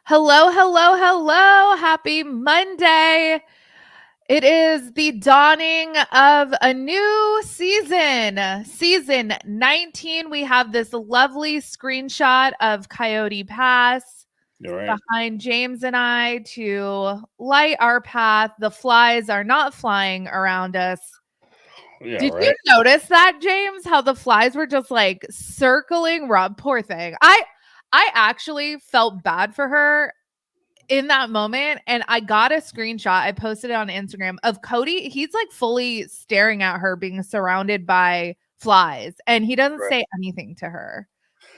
Hello, hello, hello. Happy Monday. It is the dawning of a new season. Season 19. We have this lovely screenshot of Coyote Pass behind James and I to light our path. The flies are not flying around us. Yeah, Did right. you notice that, James? How the flies were just like circling Rob? Poor thing. I actually felt bad for her in that moment, and I got a screenshot. I posted it on Instagram of Kody. He's like fully staring at her, being surrounded by flies, and he doesn't say anything to her.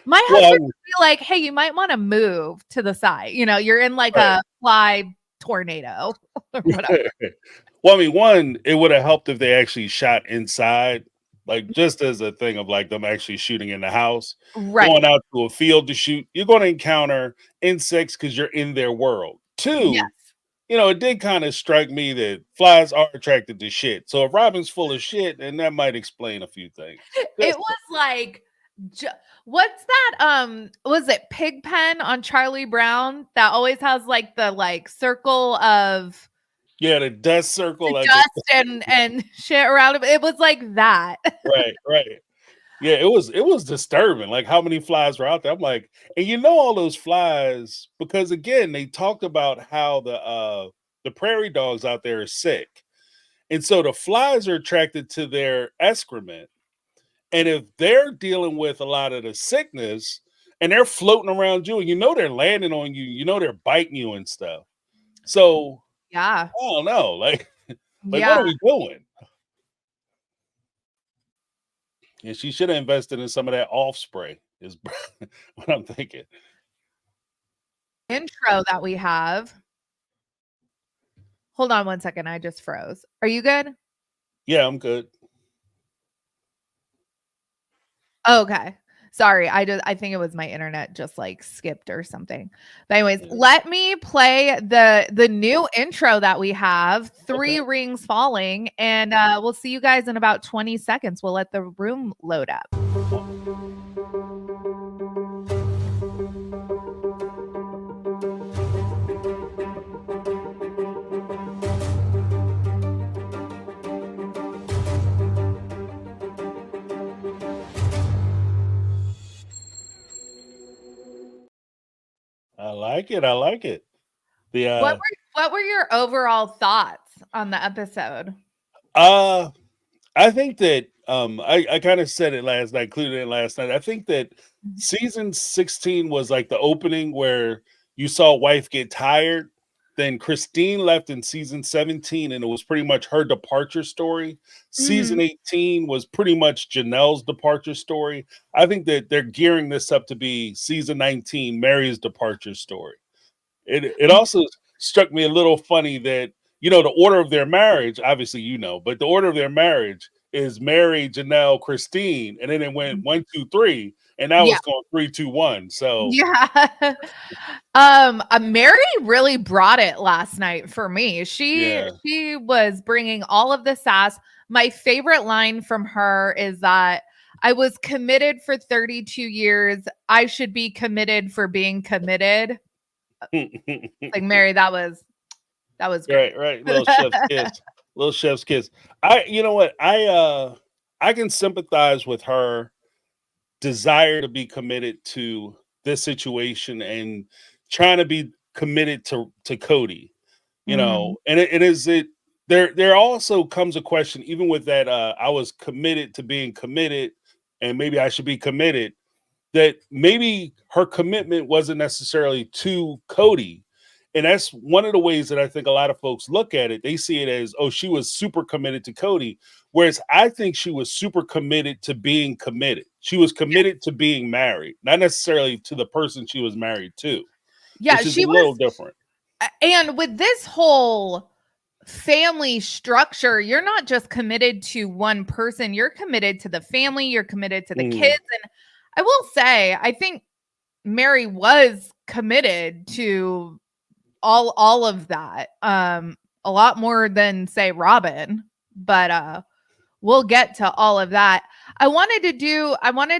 My husband would be like, "Hey, you might want to move to the side. You know, you're in like a fly tornado or whatever." Well, I mean, one, it would have helped if they actually shot inside, like just as a thing of like them actually shooting in the house. Right. Going out to a field to shoot, you're going to encounter insects because you're in their world. Yes. Two, it did kind of strike me that flies are attracted to shit. So if Robyn's full of shit, then that might explain a few things. It was like, what's that? Was it Pigpen on Charlie Brown that always has like the like circle of the dust circle, like dust and shit around him? It was like that. right. Yeah, it was disturbing, like how many flies were out there. I'm like, and all those flies, because again, they talked about how the prairie dogs out there are sick. And so the flies are attracted to their excrement. And if they're dealing with a lot of the sickness and they're floating around you, and they're landing on you, they're biting you and stuff. So Yeah. I don't know. Like what Yeah. are we doing? And she should have invested in some of that off spray, is what I'm thinking. Intro that we have. Hold on one second. I just froze. Are you good? Yeah, I'm good. Okay. Sorry. I think it was my internet just like skipped or something. But anyways, let me play the new intro that we have, Three Rings Falling, and we'll see you guys in about 20 seconds. We'll let the room load up. I like it. I like it. What were your overall thoughts on the episode? I think that I kind of said it last night, included it last night. I think that season 16 was like the opening where you saw wife get tired. Then Christine left in season 17, and it was pretty much her departure story. Season 18 was pretty much Janelle's departure story. I think that they're gearing this up to be season 19, Meri's departure story. It also struck me a little funny that the order of their marriage, obviously but the order of their marriage is Meri, Janelle, Christine, and then it went 1, 2, 3, and now it's going 3, 2, 1. So yeah. Meri really brought it last night for me. She was bringing all of the sass. My favorite line from her is that I was committed for 32 years. I should be committed for being committed. Like Meri, that was great. Right. Little chef's kiss. You know what? I can sympathize with her desire to be committed to this situation and trying to be committed to Kody. And there also comes a question, even with that, I was committed to being committed, and maybe I should be committed, that maybe her commitment wasn't necessarily to Kody. And that's one of the ways that I think a lot of folks look at it. They see it as, oh, she was super committed to Kody. Whereas I think she was super committed to being committed. She was committed to being married, not necessarily to the person she was married to. Yeah, which is a little different. And with this whole family structure, you're not just committed to one person, you're committed to the family, you're committed to the kids. And I will say, I think Meri was committed to all of that, a lot more than say Robyn, but we'll get to all of that. I wanted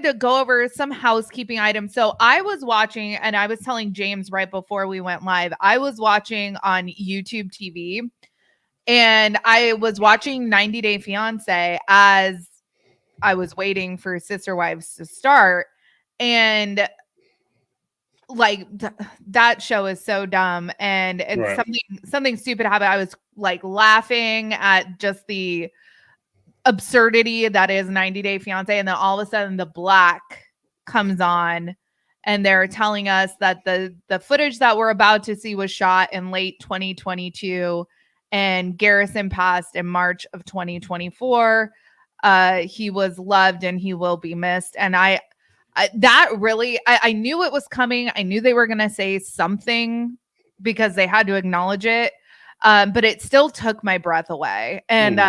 to go over some housekeeping items. So I was watching, and I was telling James right before we went live, I was watching on YouTube TV, and I was watching 90 Day Fiance as I was waiting for Sister Wives to start. And like that show is so dumb, and Right. something stupid happened. I was like laughing at just the absurdity that is 90 Day Fiance, and then all of a sudden the black comes on, and they're telling us that the footage that we're about to see was shot in late 2022, and Garrison passed in March of 2024. He was loved and he will be missed. And that really, I knew it was coming. I knew they were going to say something because they had to acknowledge it. But it still took my breath away. And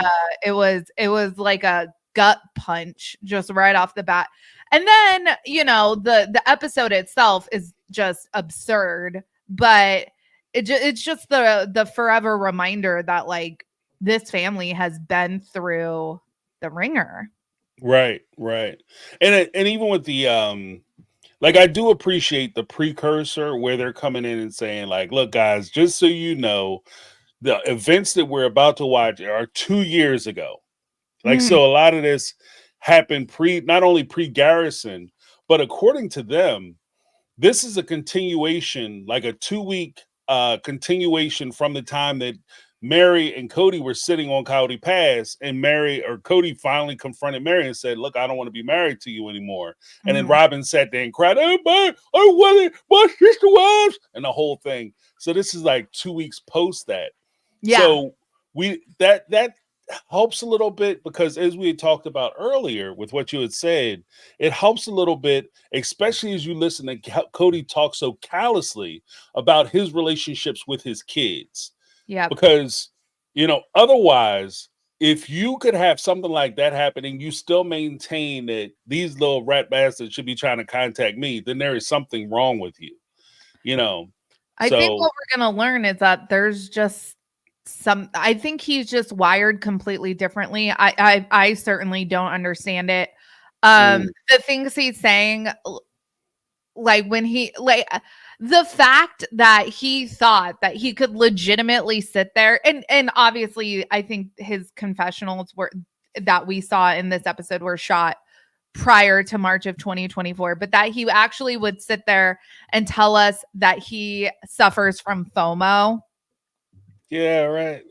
it was like a gut punch just right off the bat. And then, you know, the episode itself is just absurd, but it's just the forever reminder that like this family has been through the ringer. Right. And even with the like, I do appreciate the precursor where they're coming in and saying like, look guys, just so you know, the events that we're about to watch are 2 years ago. Like, so a lot of this happened not only pre-Garrison, but according to them, this is a continuation, like a 2-week continuation from the time that Meri and Kody were sitting on Coyote Pass, and Kody finally confronted Meri and said, look, I don't want to be married to you anymore. And then Robyn sat there and cried, oh, I wanted my sister wives, and the whole thing. So this is like 2 weeks post that. Yeah. So that helps a little bit, because as we had talked about earlier with what you had said, it helps a little bit, especially as you listen to Kody talk so callously about his relationships with his kids. Yeah. Because, you know, otherwise, if you could have something like that happening, you still maintain that these little rat bastards should be trying to contact me, then there is something wrong with you, you know. I think what we're going to learn is that there's just I think he's just wired completely differently. I certainly don't understand it. The things he's saying, like when the fact that he thought that he could legitimately sit there, and obviously I think his confessionals that we saw in this episode were shot prior to March of 2024, but that he actually would sit there and tell us that he suffers from FOMO. Yeah, right.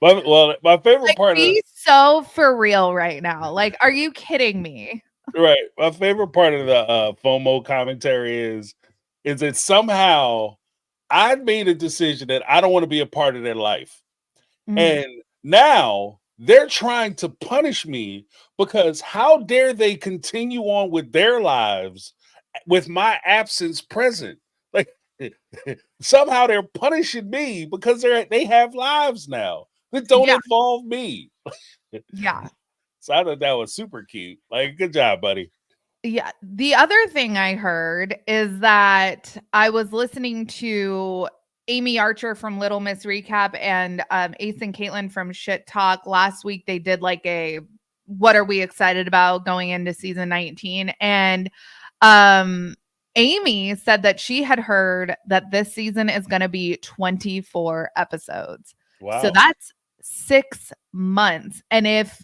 Well, my favorite part of so for real right now. Like, are you kidding me? Right. My favorite part of the FOMO commentary is that somehow I made a decision that I don't want to be a part of their life. And now they're trying to punish me because how dare they continue on with their lives with my absence present? Like, somehow they're punishing me because they have lives now that don't involve me. Yeah. So I thought that was super cute. Like, good job, buddy. Yeah. The other thing I heard is that I was listening to Amy Archer from Little Miss Recap and Ace and Caitlin from Shit Talk. Last week, they did like a what are we excited about going into season 19? And Amy said that she had heard that this season is going to be 24 episodes. Wow. So that's 6 months. And if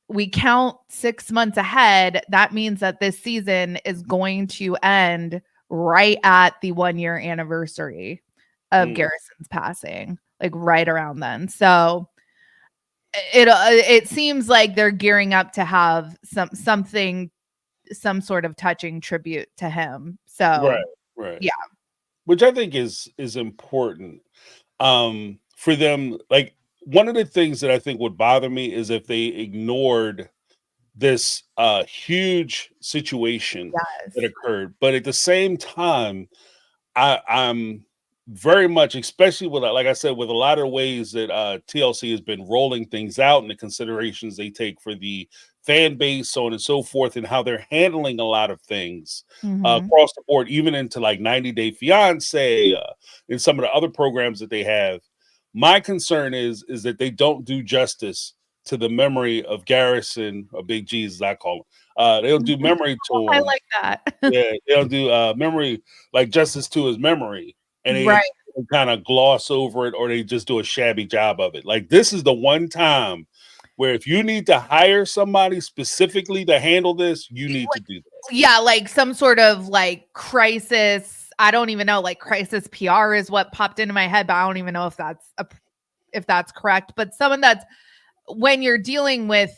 we count 6 months ahead, that means that this season is going to end right at the 1-year anniversary of Garrison's passing, like right around then. So it seems like they're gearing up to have some sort of touching tribute to him. So right. Yeah. Which I think is important for them. Like, one of the things that I think would bother me is if they ignored this huge situation that occurred. But at the same time, I'm very much, especially with, like I said, with a lot of ways that TLC has been rolling things out and the considerations they take for the fan base, so on and so forth, and how they're handling a lot of things across the board, even into like 90 Day Fiance and some of the other programs that they have. My concern is that they don't do justice to the memory of Garrison, or Big G's as I call him. They don't do memory to him. I like that. Yeah, they don't do memory, like justice to his memory, and they kind of gloss over it, or they just do a shabby job of it. Like, this is the one time where if you need to hire somebody specifically to handle this, you need to do that. Yeah, like some sort of like crisis. I don't even know, like crisis PR is what popped into my head, but I don't even know if that's correct. But someone that's, when you're dealing with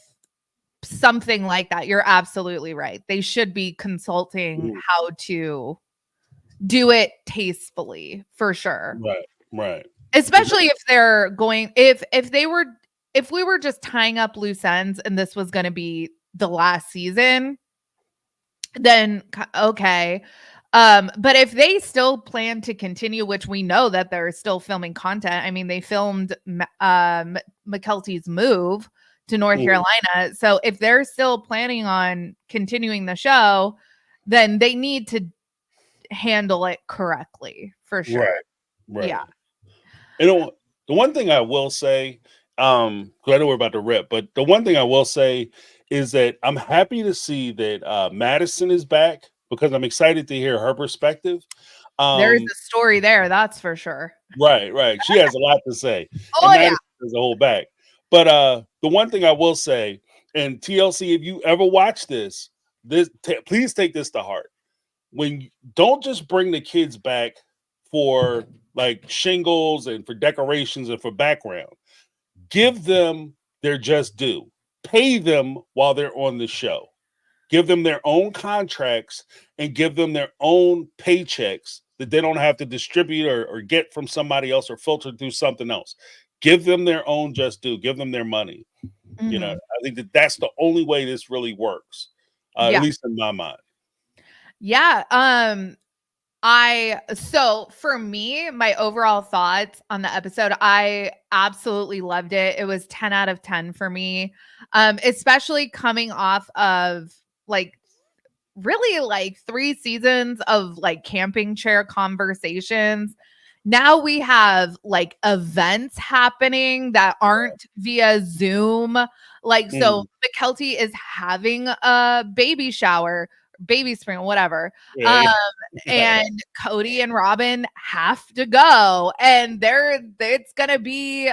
something like that, you're absolutely right. They should be consulting how to do it tastefully, for sure. Right. Especially if they're going, if we were just tying up loose ends and this was going to be the last season, then okay. But if they still plan to continue, which we know that they're still filming content. I mean, they filmed McKelty's move to North Carolina. So if they're still planning on continuing the show, then they need to handle it correctly, for sure. Right. Yeah. You know, the one thing I will say, because I know we're about to rip, but the one thing I will say is that I'm happy to see that Madison is back, because I'm excited to hear her perspective. There's a story there, that's for sure. Right. She has a lot to say. Oh, and Madison is a whole back. But the one thing I will say, and TLC, if you ever watch this, please take this to heart. Don't just bring the kids back for like shingles and for decorations and for background. Give them their just due. Pay them while they're on the show. Give them their own contracts and give them their own paychecks that they don't have to distribute or get from somebody else or filter through something else. Give them their own just due. Give them their money. You know, I think that's the only way this really works, at least in my mind. Yeah. So for me, my overall thoughts on the episode, I absolutely loved it. It was 10 out of 10 for me. Especially coming off of like really like 3 seasons of like camping chair conversations. Now we have like events happening that aren't via Zoom. Like, so McKelty is having a baby shower, baby spring, whatever. And Kody and Robyn have to go, and it's gonna be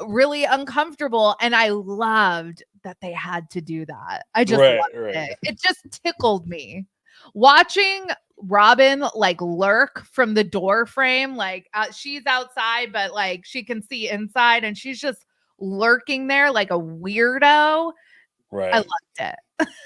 really uncomfortable. And I loved that they had to do that. I just loved it. It just tickled me watching Robyn like lurk from the door frame. Like she's outside, but like she can see inside, and she's just lurking there like a weirdo. I loved it.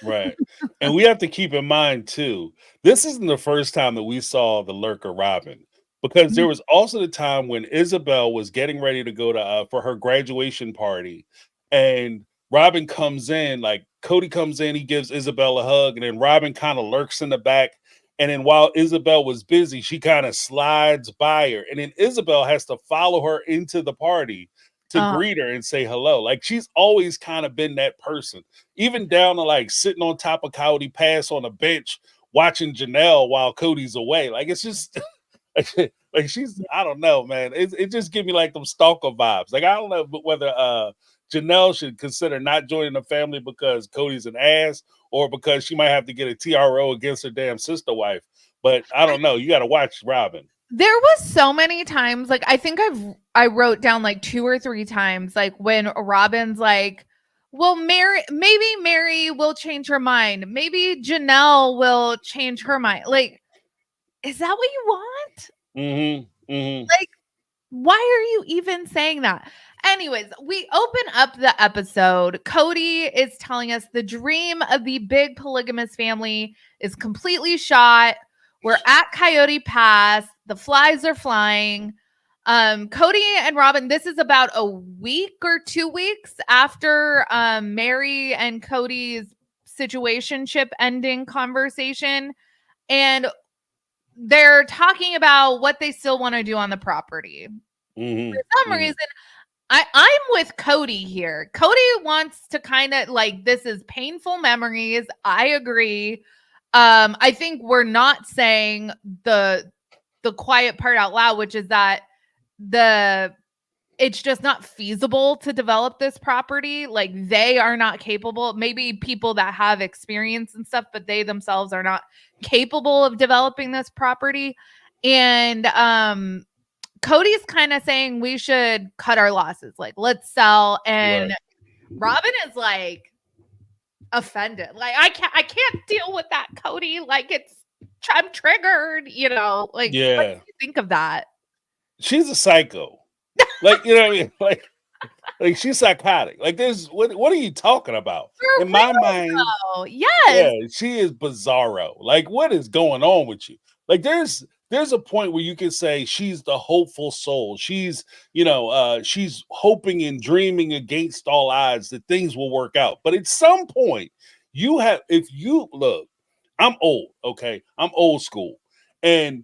Right. And we have to keep in mind too, this isn't the first time that we saw the lurker Robyn, because there was also the time when Isabel was getting ready to go to for her graduation party, and Robyn comes in, like Kody comes in, he gives Isabel a hug, and then Robyn kind of lurks in the back. And then while Isabel was busy, she kind of slides by her, and then Isabel has to follow her into the party to greet her and say hello. Like, she's always kind of been that person, even down to like sitting on top of Coyote Pass on a bench watching Janelle while Cody's away. Like, it's just like she's, I don't know, man. It just gives me like them stalker vibes. Like, I don't know whether Janelle should consider not joining the family because Cody's an ass, or because she might have to get a TRO against her damn sister wife. But I don't know. You got to watch Robyn. There was so many times, like I think I wrote down like 2 or 3 times, like when Robyn's like, well, maybe Meri will change her mind. Maybe Janelle will change her mind. Like, is that what you want? Like, why are you even saying that? Anyways, we open up the episode. Kody is telling us the dream of the big polygamous family is completely shot. We're at Coyote Pass. The flies are flying. Kody and Robyn, this is about a week or 2 weeks after Meri and Cody's situationship ending conversation. And they're talking about what they still want to do on the property. For some reason, I'm with Kody here. Kody wants to kind of like, this is painful memories. I agree. I think we're not saying the quiet part out loud, which is that the it's just not feasible to develop this property. Like they are not capable, maybe people that have experience and stuff, but they themselves are not capable of developing this property. And Kody's kind of saying we should cut our losses, like let's sell. And Right. Robyn is like offended. Like I can't deal with that, Kody. Like I'm triggered, you know. Like what do Yeah. you think of that? She's a psycho. Like, you know what I mean? Like she's psychotic. Like there's what are you talking about? For In my real, mind, though. Yes. yeah, she is bizarro. Like, what is going on with you? Like, there's a point where you can say she's the hopeful soul. She's, she's hoping and dreaming against all odds that things will work out. But at some point, if you look, I'm old, okay? I'm old school. And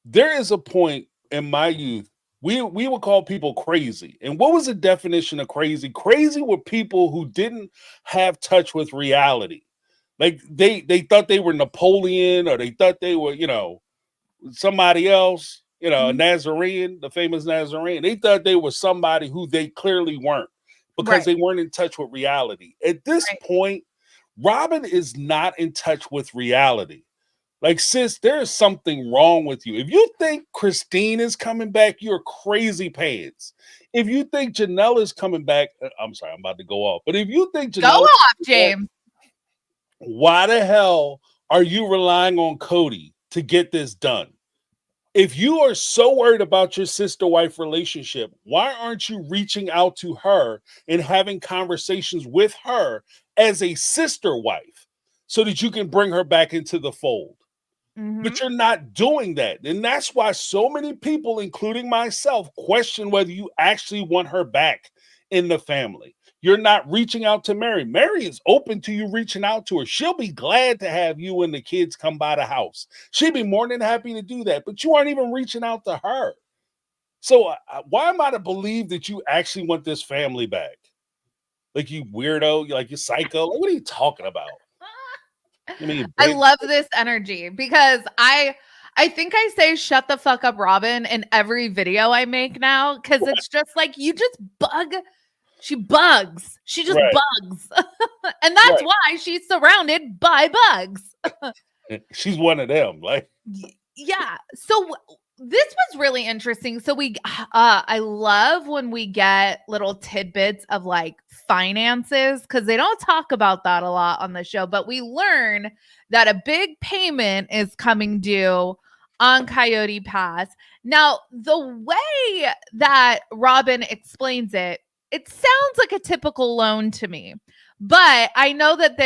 there is a point in my youth we would call people crazy. And what was the definition of crazy? Crazy were people who didn't have touch with reality. Like they thought they were Napoleon, or they thought they were, somebody else, a Nazarene, the famous Nazarene. They thought they were somebody who they clearly weren't, because they weren't in touch with reality. At this point, Robyn is not in touch with reality. Like, sis, there is something wrong with you. If you think Christine is coming back, you're crazy pants. If you think Janelle is coming back, I'm sorry, I'm about to go off. But if you think Janelle, go off, James. Why the hell are you relying on Kody to get this done? If you are so worried about your sister-wife relationship, why aren't you reaching out to her and having conversations with her as a sister wife so that you can bring her back into the fold? But you're not doing that. And that's why so many people, including myself, question whether you actually want her back in the family. You're not reaching out to Meri. Meri is open to you reaching out to her. She'll be glad to have you and the kids come by the house. She'd be more than happy to do that, but you aren't even reaching out to her. So why am I to believe that you actually want this family back? Like, you weirdo, like you psycho. Like, what are you talking about? I love this energy because I think I say shut the fuck up, Robyn, in every video I make now, because it's just like you just bug. She bugs. She just bugs. And that's why she's surrounded by bugs. She's one of them. Like, yeah. So this was really interesting. So I love when we get little tidbits of like finances, because they don't talk about that a lot on the show, but we learn that a big payment is coming due on Coyote Pass. Now, the way that Robyn explains it, it sounds like a typical loan to me, but I know that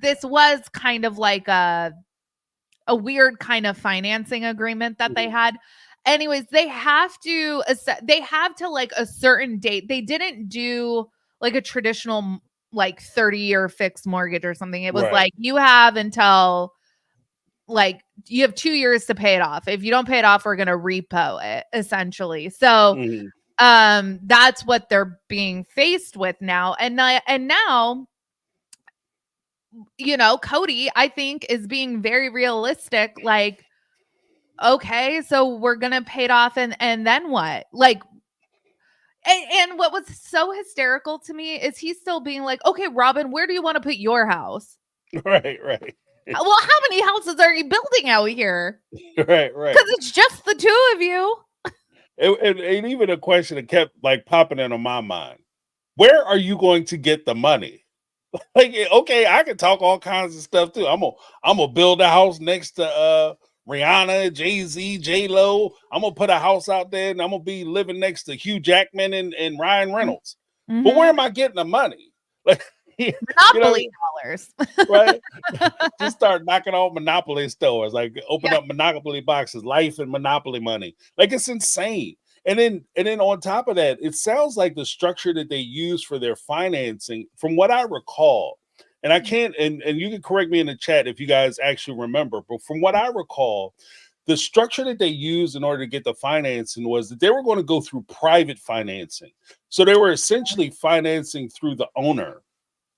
this was kind of like a weird kind of financing agreement that they had. Anyways, they have to like a certain date. They didn't do like a traditional like 30-year fixed mortgage or something. It was like you have until like you have 2 years to pay it off. If you don't pay it off, we're going to repo it, essentially. So that's what they're being faced with now. And now Kody, I think, is being very realistic. Like, okay, so we're gonna pay it off, and then what? Like, and what was so hysterical to me is he's still being like, okay, Robyn, where do you want to put your house? Right. Well, how many houses are you building out here? Right. Because it's just the two of you. And even a question that kept like popping into my mind: where are you going to get the money? Like, okay, I can talk all kinds of stuff too. I'm gonna build a house next to Rihanna, Jay-Z, J-Lo. I'm gonna put a house out there, and I'm gonna be living next to Hugh Jackman and Ryan Reynolds. But where am I getting the money? Like, Monopoly dollars, right? Just start knocking off Monopoly stores, like open up Monopoly boxes, life and Monopoly money. Like, it's insane. And then on top of that, it sounds like the structure that they use for their financing, from what I recall, and I can't, and you can correct me in the chat if you guys actually remember, but from what I recall, the structure that they used in order to get the financing was that they were going to go through private financing. So they were essentially financing through the owner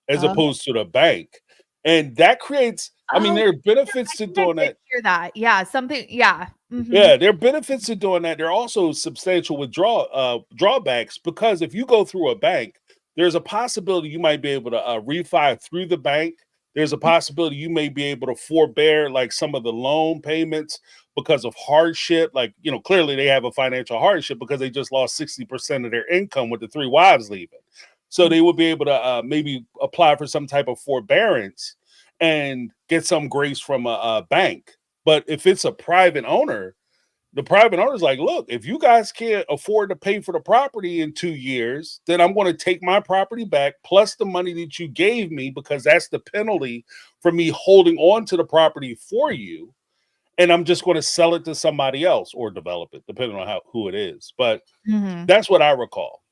as opposed to the bank. And that creates I mean, Oh, there are benefits to I think I doing did that. hear that. Yeah, something. Yeah. Mhm. Yeah, there are benefits to doing that. There are also substantial drawbacks because if you go through a bank, there's a possibility you might be able to refi through the bank. There's a possibility you may be able to forbear like some of the loan payments because of hardship. Like, you know, clearly they have a financial hardship because they just lost 60% of their income with the 3 wives leaving. So they would be able to maybe apply for some type of forbearance and get some grace from a bank. But if it's a private owner, the private owner's like, look, if you guys can't afford to pay for the property in 2 years, then I'm going to take my property back plus the money that you gave me because that's the penalty for me holding on to the property for you. And I'm just going to sell it to somebody else or develop it, depending on who it is. But Mhm. that's what I recall.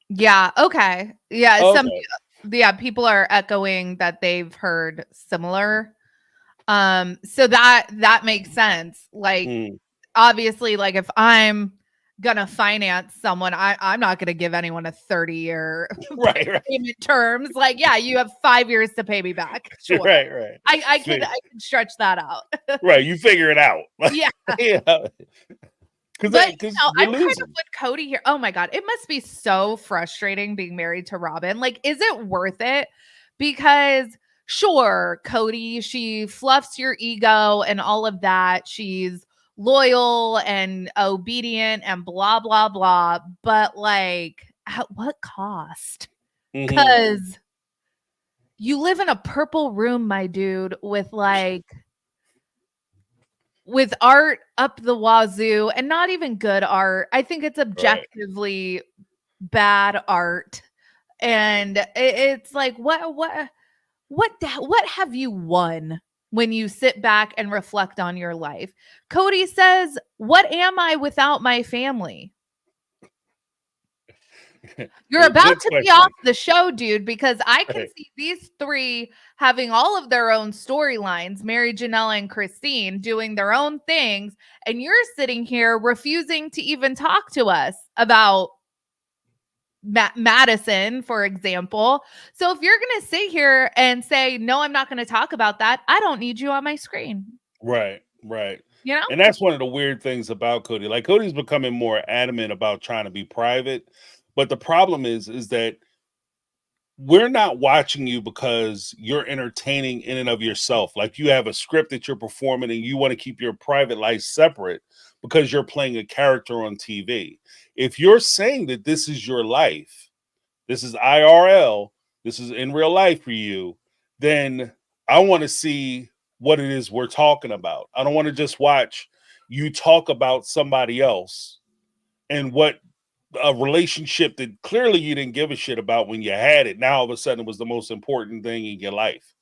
Yeah. Okay. Yeah. Okay. Yeah. People are echoing that they've heard similar. So that makes sense. Like, Mm, obviously, like if I'm gonna finance someone, I'm not gonna give anyone a 30-year right, right, payment terms. Like, yeah, you have 5 years to pay me back. Sure. right, right. I could stretch that out. Right, you figure it out. Yeah. Yeah, But because you're I'm kind of losing. with Kody here. Oh my God. It must be so frustrating being married to Robyn. Like, is it worth it? Because sure, Kody, she fluffs your ego and all of that. She's loyal and obedient and blah, blah, blah. But like, at what cost? Mhm. Because you live in a purple room, my dude, with art up the wazoo and not even good art. I think it's Right. objectively bad art. And it's like what have you won when you sit back and reflect on your life? Kody says, "What am I without my family?" You're about Good to be question. off the show, dude, because I can Right. see these 3 having all of their own storylines, Meri, Janella, and Christine doing their own things, and you're sitting here refusing to even talk to us about Madison, for example. So if you're going to sit here and say, "No, I'm not going to talk about that," I don't need you on my screen. Right, right. You know? And that's one of the weird things about Kody. Like Cody's becoming more adamant about trying to be private, but the problem is that we're not watching you because you're entertaining in and of yourself. Like you have a script that you're performing and you want to keep your private life separate because you're playing a character on TV. If you're saying that this is your life, this is IRL, this is in real life for you, then I want to see what it is we're talking about. I don't want to just watch you talk about somebody else and what a relationship that clearly you didn't give a shit about when you had it. Now all of a sudden it was the most important thing in your life.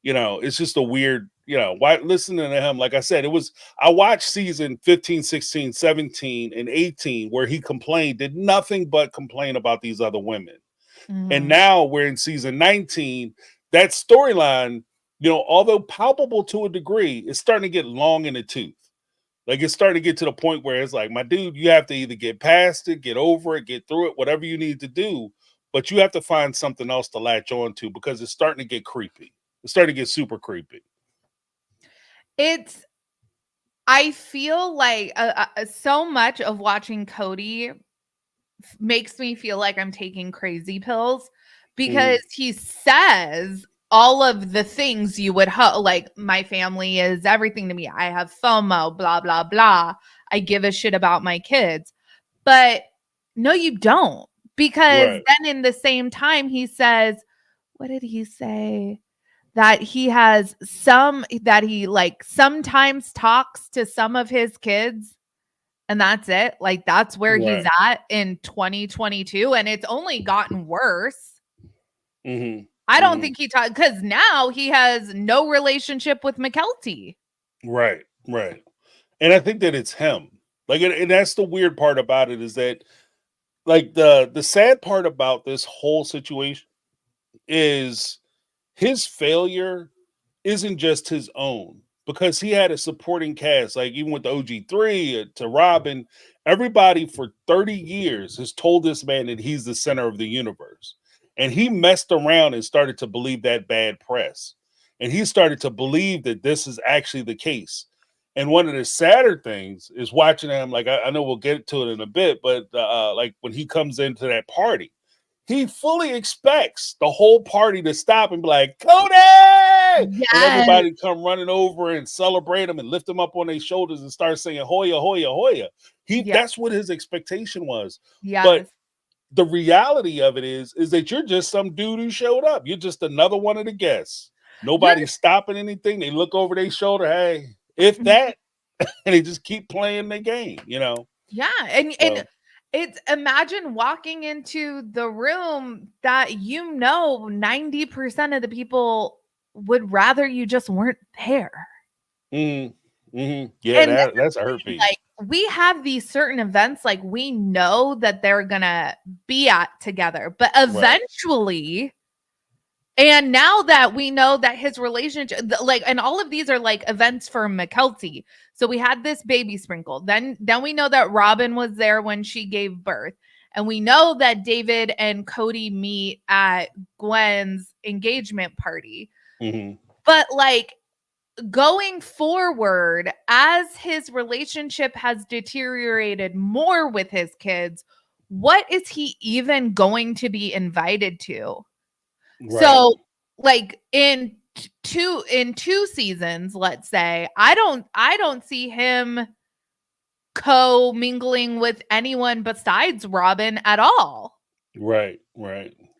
You know, it's just a weird, you know, why listening to him, like I said, I watched season 15, 16, 17, and 18 where he complained, did nothing but complain about these other women. And Mhm. now we're in season 19. That storyline, you know, although palpable to a degree, is starting to get long in the tooth. Like it's starting to get to the point where it's like, my dude, you have to either get past it, get over it, get through it, whatever you need to do. But you have to find something else to latch on to because it's starting to get creepy. It's starting to get super creepy. It's I feel like so much of watching Kody makes me feel like I'm taking crazy pills because Mhm. he says all of the things you would like, my family is everything to me. I have FOMO, blah, blah, blah. I give a shit about my kids. But no, you don't. Because Right. then in the same time, he says, what did he say? That he has that he like sometimes talks to some of his kids and that's it. Like that's where he's Right. at in 2022 and it's only gotten worse. Mhm. I don't Mhm. think cuz now he has no relationship with McKelty. Right. Right. And I think that it's him. Like, and that's the weird part about it is that, like, the sad part about this whole situation is his failure isn't just his own because he had a supporting cast, like even with the OG3 to Robyn, everybody for 30 years has told this man that he's the center of the universe. And he messed around and started to believe that bad press. And he started to believe that this is actually the case. And one of the sadder things is watching him, like, I know we'll get to it in a bit, but like when he comes into that party, he fully expects the whole party to stop and be like, Cody! And Yes. everybody come running over and celebrate him and lift him up on their shoulders and start singing Hoya, Hoya, Hoya. That's what his expectation was. Yes. But the reality of it is that you're just some dude who showed up. You're just another one of the guests. Nobody's stopping anything. They look over their shoulder. Hey, if that, and they just keep playing their game, you know? Yeah. And it's, imagine walking into the room that 90% of the people would rather you just weren't there. Mm-hmm. Mm-hmm. Yeah, that's a hurt piece. Like, we have these certain events, like, we know that they're gonna be at together, but eventually, and now that we know that his relationship, like, and all of these are like events for Mykelti. So we had this baby sprinkle. Then we know that Robyn was there when she gave birth. And we know that David and Cody meet at Gwen's engagement party. Mm-hmm. But like, going forward, as his relationship has deteriorated more with his kids, what is he even going to be invited to? Right. So, like, in two seasons, let's say, I don't see him co-mingling with anyone besides Robyn at all. Right.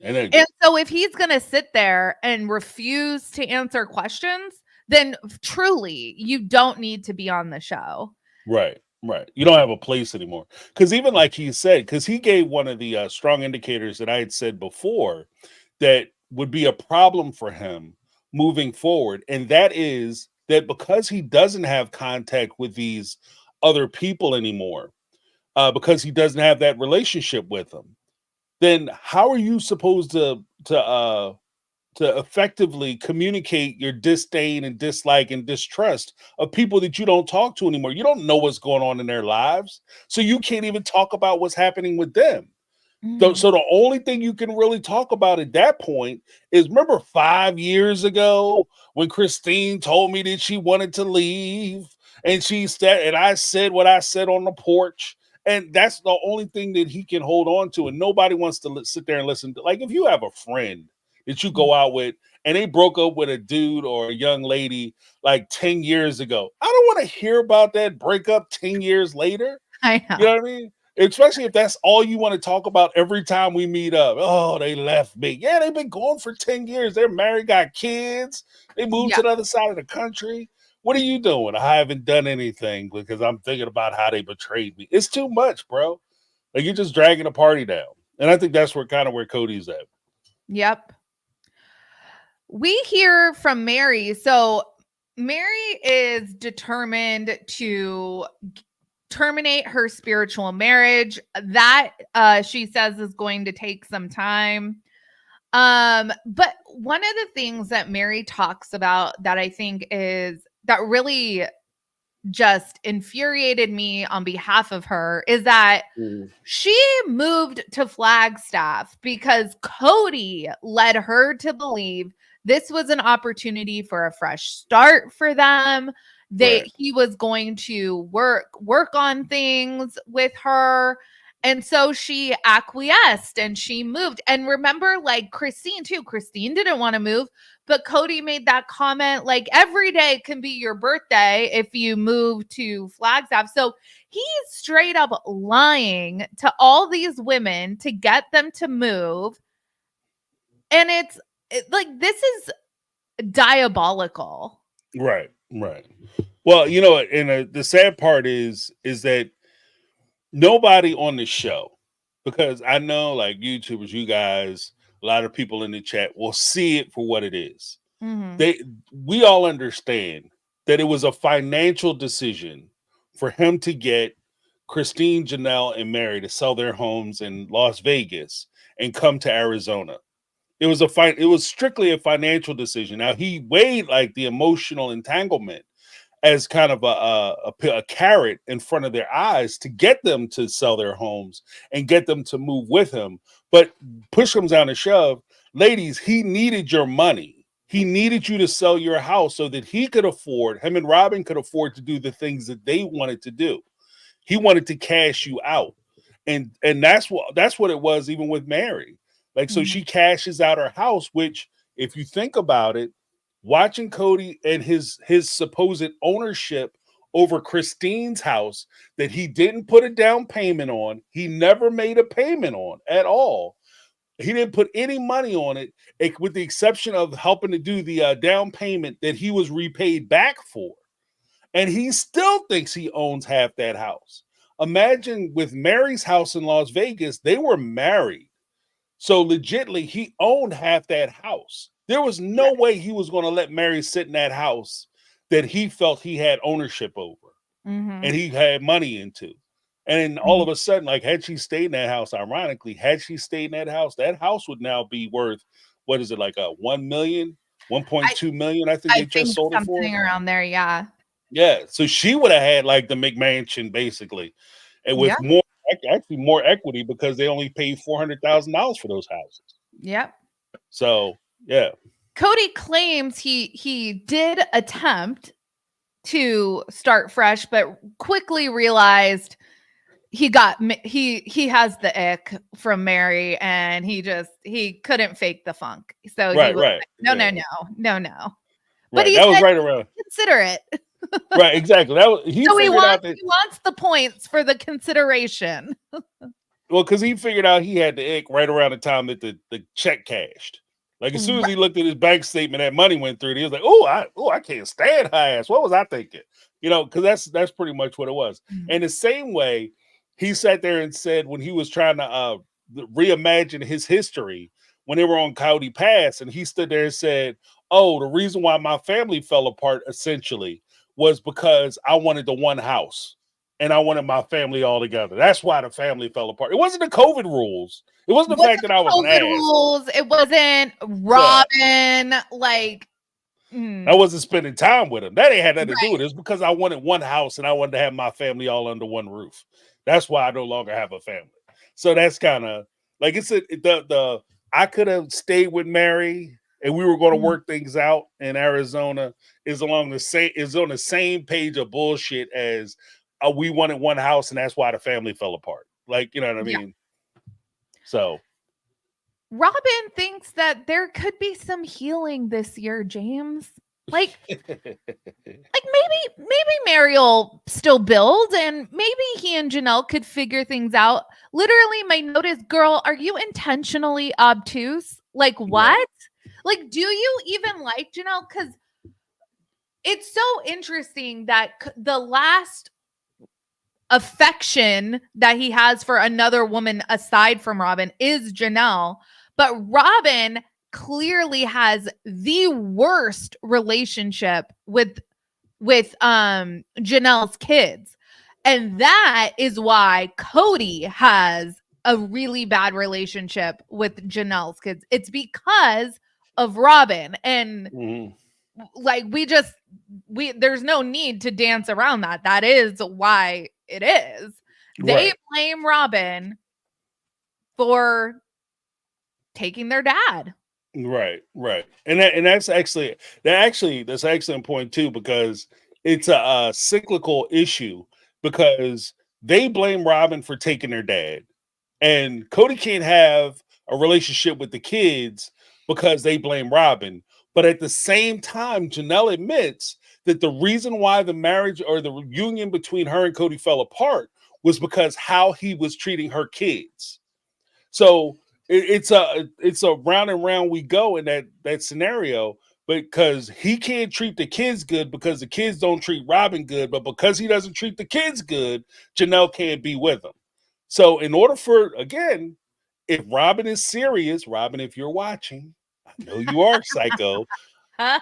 And so if he's gonna sit there and refuse to answer questions, then truly you don't need to be on the show. Right. You don't have a place anymore. Because even like he said, because he gave one of the strong indicators that I had said before that would be a problem for him moving forward. And that is that because he doesn't have contact with these other people anymore, because he doesn't have that relationship with them, then how are you supposed to effectively communicate your disdain and dislike and distrust of people that you don't talk to anymore? You don't know what's going on in their lives, so you can't even talk about what's happening with them. So the only thing you can really talk about at that point is, remember 5 years ago when Christine told me that she wanted to leave, and she said, and I said what I said on the porch, and that's the only thing that he can hold on to. And nobody wants to sit there and listen to, like, if you have a friend that you go out with and they broke up with a dude or a young lady like 10 years ago, I don't want to hear about that breakup 10 years later. I know. You know what I mean? Especially if that's all you want to talk about every time we meet up. Oh, they left me. Yeah, they've been gone for 10 years. They're married, got kids. They moved to the other side of the country. What are you doing? I haven't done anything because I'm thinking about how they betrayed me. It's too much, bro. Like, you're just dragging the party down. And I think that's where Cody's at. Yep. We hear from Meri. So Meri is determined to terminate her spiritual marriage. That she says is going to take some time. But one of the things that Meri talks about that I think is that really just infuriated me on behalf of her is that she moved to Flagstaff because Cody led her to believe this was an opportunity for a fresh start for them. He was going to work on things with her. And so she acquiesced and she moved. And remember, like, Christine too. Christine didn't want to move, but Cody made that comment, like, every day can be your birthday if you move to Flagstaff. So he's straight up lying to all these women to get them to move. And it's like, this is diabolical. Right. Well, you know, and the sad part is that nobody on the show, because I know, like, YouTubers, you guys, a lot of people in the chat will see it for what it is. We all understand that it was a financial decision for him to get Christine, Janelle, and Meri to sell their homes in Las Vegas and come to Arizona. It was strictly a financial decision. Now, he weighed, like, the emotional entanglement as kind of a carrot in front of their eyes to get them to sell their homes and get them to move with him. But push comes down to shove, ladies, he needed your money. He needed you to sell your house so that him and Robyn could afford to do the things that they wanted to do. He wanted to cash you out. And that's what it was even with Meri. Like, so she cashes out her house, which, if you think about it, watching Kody and his supposed ownership over Christine's house that he didn't put a down payment on, he never made a payment on at all. He didn't put any money on it, with the exception of helping to do the down payment that he was repaid back for. And he still thinks he owns half that house. Imagine with Meri's house in Las Vegas, they were married. So legitly, he owned half that house. There was no way he was going to let Meri sit in that house that he felt he had ownership over and he had money into. And then all of a sudden, like, had she stayed in that house, ironically, that house would now be worth, what is it, like a 1 million, 1.2 million? I think they just sold it for. Something around there, yeah. Yeah. So she would have had like the McMansion basically, and with more equity because they only paid $400,000 for those houses. Yep. So yeah. Kody claims he did attempt to start fresh, but quickly realized he has the ick from Meri, and he couldn't fake the funk. So he was like, no. But he was right around. Consider it. Right, exactly. He wants the points for the consideration. Well, because he figured out he had the ick right around the time that the check cashed. Like, as soon as he looked at his bank statement, that money went through. He was like, I can't stand her ass. What was I thinking? Because that's pretty much what it was. And the same way, he sat there and said when he was trying to reimagine his history when they were on Coyote Pass, and he stood there and said, "Oh, the reason why my family fell apart essentially was because I wanted the one house and I wanted my family all together. That's why the family fell apart. It wasn't the COVID rules. It wasn't the fact that I was an ass. Rules. It wasn't Robyn. I wasn't spending time with him. That ain't had nothing to do with it. It's because I wanted one house and I wanted to have my family all under one roof. That's why I no longer have a family." So that's kind of like I could have stayed with Meri and we were going to work things out in Arizona is on the same page of bullshit as we wanted one house and that's why the family fell apart. Like, you know what I mean? So Robyn thinks that there could be some healing this year, James. Like maybe Meri will still build, and maybe he and Janelle could figure things out. Literally, my note is, girl, are you intentionally obtuse? Like, what? Like, do you even like Janelle? Because it's so interesting that the last affection that he has for another woman aside from Robyn is Janelle, but Robyn clearly has the worst relationship with Janelle's kids. And that is why Kody has a really bad relationship with Janelle's kids. It's because of Robyn. And like, there's no need to dance around that. That is why it is. They blame Robyn for taking their dad. Right. And that's actually that's an excellent point too, because it's a cyclical issue, because they blame Robyn for taking their dad, and Kody can't have a relationship with the kids because they blame Robyn. But at the same time, Janelle admits that the reason why the marriage or the union between her and Kody fell apart was because how he was treating her kids. So it's a round and round we go in that scenario, because he can't treat the kids good because the kids don't treat Robyn good, but because he doesn't treat the kids good, Janelle can't be with him. So in order for, again, if Robyn is serious, Robyn, if you're watching, I know you are, psycho. Hi,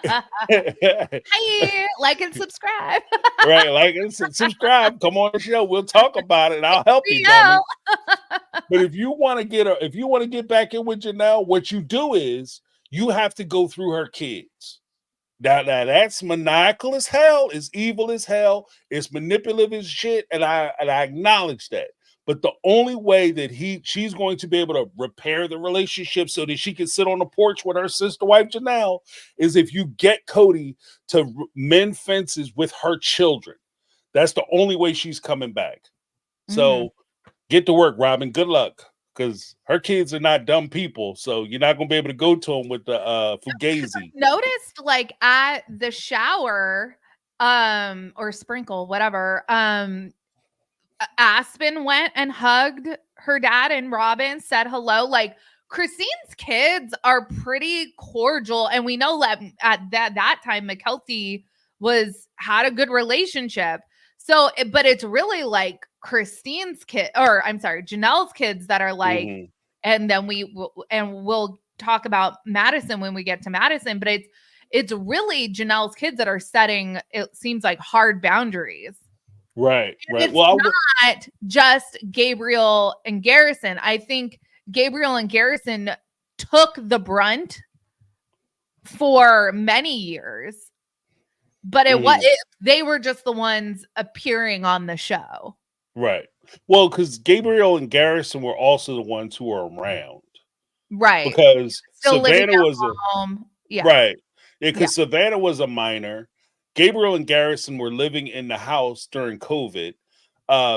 like and subscribe. Right, like and subscribe. Come on the show. We'll talk about it and I'll help you. But if you want to get back in with Janelle, what you do is you have to go through her kids. Now that's maniacal as hell, is evil as hell, it's manipulative as shit, and I acknowledge that. But the only way that she's going to be able to repair the relationship so that she can sit on the porch with her sister wife Janelle is if you get Kody to mend fences with her children. That's the only way she's coming back. So get to work, Robyn. Good luck, because her kids are not dumb people. So you're not going to be able to go to them with the fugazi. Noticed, like, at the shower, or sprinkle, whatever, Aspen went and hugged her dad, and Robyn said hello. Like, Christine's kids are pretty cordial, and we know that at that time McKelty had a good relationship. So, but it's really like Christine's kid, or I'm sorry, Janelle's kids that are like, and then we'll talk about Madison when we get to Madison, but it's really Janelle's kids that are setting, it seems like, hard boundaries. Right. It's not just Gabriel and Garrison. I think Gabriel and Garrison took the brunt for many years, but they were just the ones appearing on the show. Right. Well, because Gabriel and Garrison were also the ones who were around. Right. Because Still Savannah was home. Yeah. Right. Yeah, because Savannah was a minor. Gabriel and Garrison were living in the house during COVID.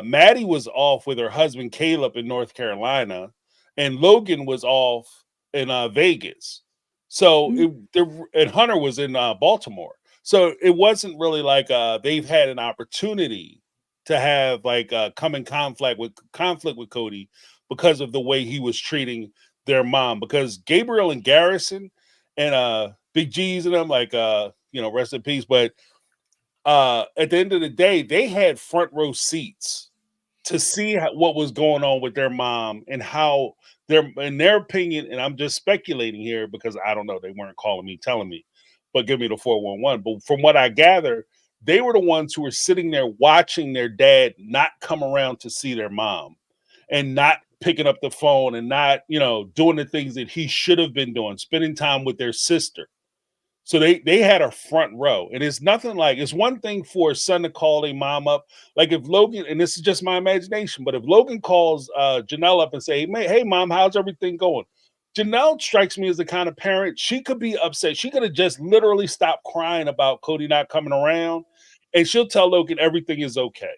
Maddie was off with her husband Caleb in North Carolina, and Logan was off in Vegas. So and Hunter was in Baltimore. So it wasn't really like they've had an opportunity to have like come in conflict with Kody because of the way he was treating their mom. Because Gabriel and Garrison and Big G's and them, like rest in peace, but at the end of the day, they had front row seats to see what was going on with their mom and how in their opinion, and I'm just speculating here because I don't know, they weren't calling me, telling me, but give me the 411. But from what I gather, they were the ones who were sitting there watching their dad not come around to see their mom and not picking up the phone and not, doing the things that he should have been doing, spending time with their sister. So they had a front row, and it's nothing like, it's one thing for a son to call a mom up. Like if Logan, and this is just my imagination, but if Logan calls Janelle up and say, hey mom, how's everything going? Janelle strikes me as the kind of parent, she could be upset. She could have just literally stopped crying about Kody not coming around, and she'll tell Logan everything is okay.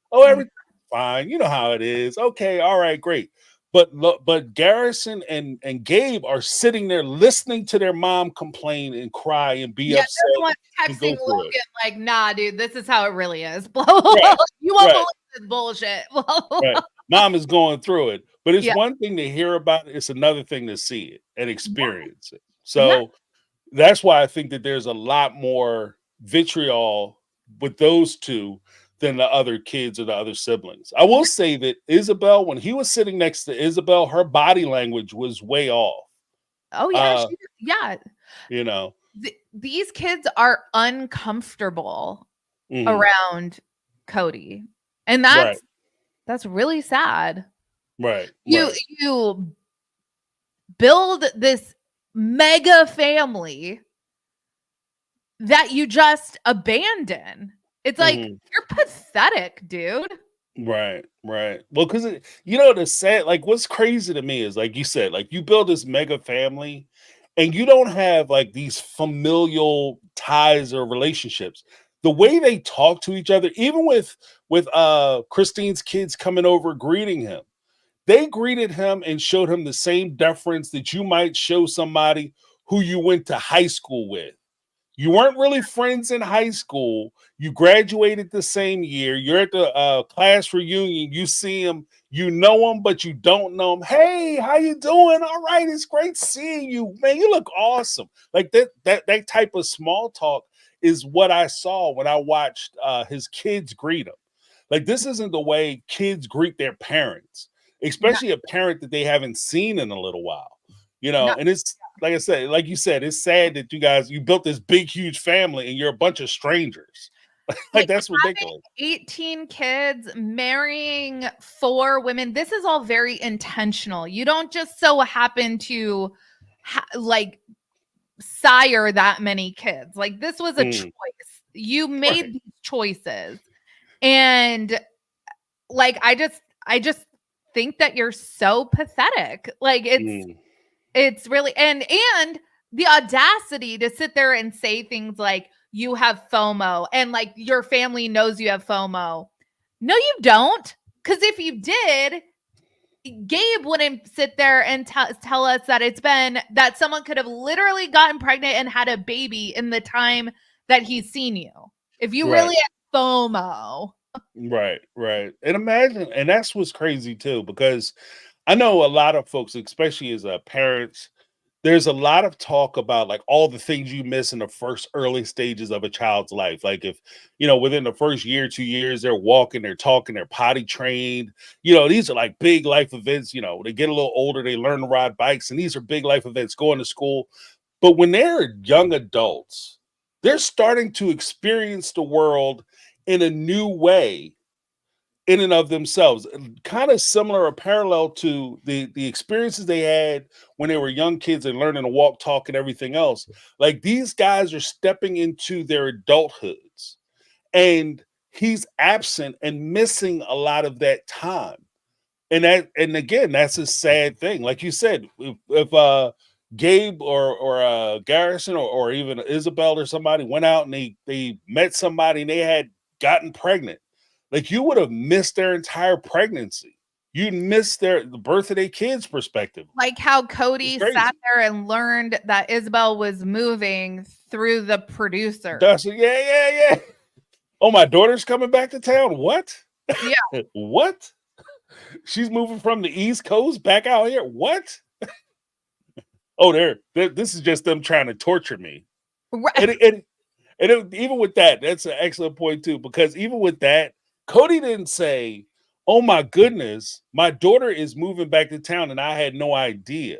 Oh, everything's fine. You know how it is. Okay, all right, great. But Garrison and Gabe are sitting there listening to their mom complain and cry and be upset. Texting Logan like, nah, dude, this is how it really is. Blah, blah, blah. You won't believe this bullshit. Right. Mom is going through it. But it's one thing to hear about it. It's another thing to see it and experience it. So that's why I think that there's a lot more vitriol with those two than the other kids or the other siblings. I will say that Isabel, when he was sitting next to Isabel, her body language was way off. Oh yeah, these kids are uncomfortable around Kody, and that's really sad. Right. You build this mega family that you just abandon. It's like, you're pathetic, dude. Right. Well, because, the sad, like, what's crazy to me is, like you said, like, you build this mega family and you don't have, like, these familial ties or relationships. The way they talk to each other, even with Christine's kids coming over greeting him, they greeted him and showed him the same deference that you might show somebody who you went to high school with. You weren't really friends in high school. You graduated the same year. You're at the class reunion. You see him, you know him, but you don't know him. Hey, how you doing? All right, it's great seeing you, man. You look awesome. Like that type of small talk is what I saw when I watched his kids greet him. Like, this isn't the way kids greet their parents, especially a parent that they haven't seen in a little while. And it's like I said, like you said, it's sad that you built this big, huge family and you're a bunch of strangers. Like that's ridiculous. 18 kids, marrying 4 women. This is all very intentional. You don't just so happen to sire that many kids. Like, this was a choice. You made these choices. And like, I just think that you're so pathetic. Like it's really and the audacity to sit there and say things like you have FOMO and like your family knows you have FOMO. No, you don't. Because if you did, Gabe wouldn't sit there and tell us that it's been that someone could have literally gotten pregnant and had a baby in the time that he's seen you. If you really have FOMO. Right. And imagine, and that's what's crazy too, because I know a lot of folks, especially as parents, there's a lot of talk about like all the things you miss in the first early stages of a child's life. Like if, within the first year, 2 years, they're walking, they're talking, they're potty trained, these are like big life events. They get a little older, they learn to ride bikes, and these are big life events, going to school. But when they're young adults, they're starting to experience the world in a new way in and of themselves, kind of similar or parallel to the experiences they had when they were young kids and learning to walk, talk, and everything else. Like these guys are stepping into their adulthoods, and he's absent and missing a lot of that time. And again, that's a sad thing. Like you said, if Gabe or Garrison or even Isabel or somebody went out and they met somebody and they had gotten pregnant, like you would have missed their entire pregnancy. You'd miss the birth of their kids' perspective. Like how Kody sat there and learned that Isabel was moving through the producer. Yeah. Oh, my daughter's coming back to town. What? Yeah. What? She's moving from the East Coast back out here. What? Oh, this is just them trying to torture me. Right. And even with that, that's an excellent point too, because even with that, Kody didn't say, "Oh my goodness, my daughter is moving back to town and I had no idea."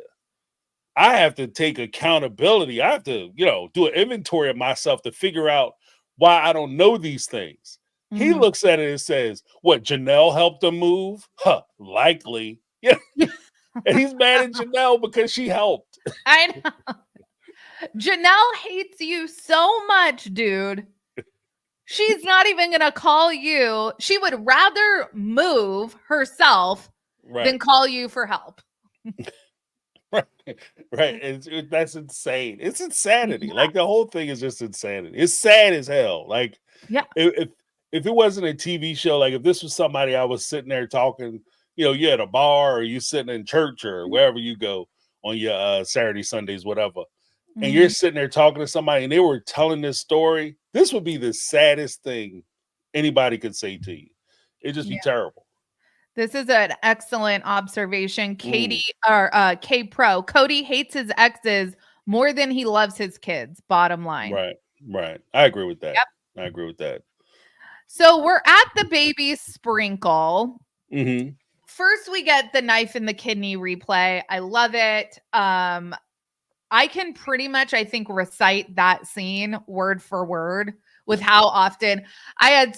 I have to take accountability. I have to, do an inventory of myself to figure out why I don't know these things. Mm-hmm. He looks at it and says, "What, Janelle helped him move? Huh, likely." Yeah. And he's mad at Janelle because she helped. I know. Janelle hates you so much, dude. She's not even going to call you. She would rather move herself than call you for help. Right. That's insane. It's insanity. Yeah. Like the whole thing is just insanity. It's sad as hell. Like, yeah. If it wasn't a TV show, like if this was somebody I was sitting there talking, you at a bar or you sitting in church or wherever you go on your Saturday, Sundays, whatever. And you're sitting there talking to somebody and they were telling this story, this would be the saddest thing anybody could say to you. It'd just be terrible. This is an excellent observation. Kody Kody hates his exes more than he loves his kids. Bottom line. Right. I agree with that. Yep. I agree with that. So we're at the baby sprinkle. Mm-hmm. First, we get the knife in the kidney replay. I love it. I can pretty much, I think, recite that scene word for word with how often I had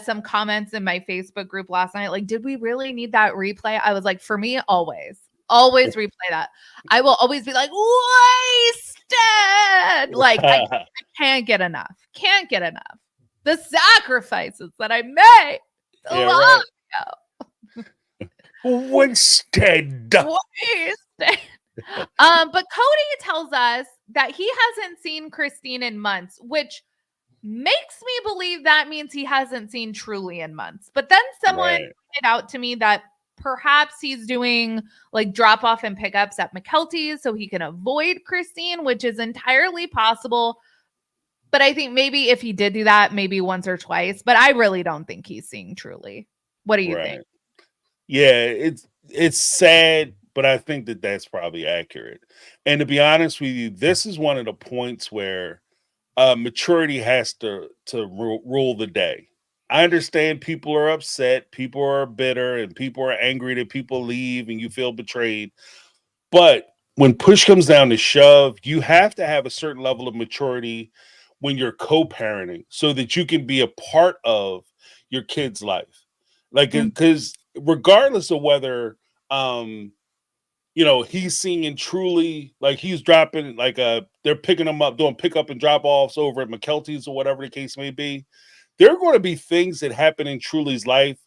some comments in my Facebook group last night. Like, did we really need that replay? I was like, for me, always replay that. I will always be like, wasted. Like, I can't get enough. The sacrifices that I made. Wasted. But Kody tells us that he hasn't seen Christine in months, which makes me believe that means he hasn't seen Truly in months. But then someone pointed out to me that perhaps he's doing like drop off and pickups at McKelty's so he can avoid Christine, which is entirely possible. But I think maybe if he did do that, maybe once or twice. But I really don't think he's seeing Truly. What do you think? Yeah, it's sad, but I think that that's probably accurate. And to be honest with you, this is one of the points where maturity has to rule the day. I understand people are upset, people are bitter, and people are angry that people leave and you feel betrayed. But when push comes down to shove, you have to have a certain level of maturity when you're co-parenting so that you can be a part of your kid's life. Like, because regardless of whether, he's seeing Truly, like he's dropping, like they're picking them up, doing pickup and drop offs over at McKelty's or whatever the case may be. There are going to be things that happen in Truly's life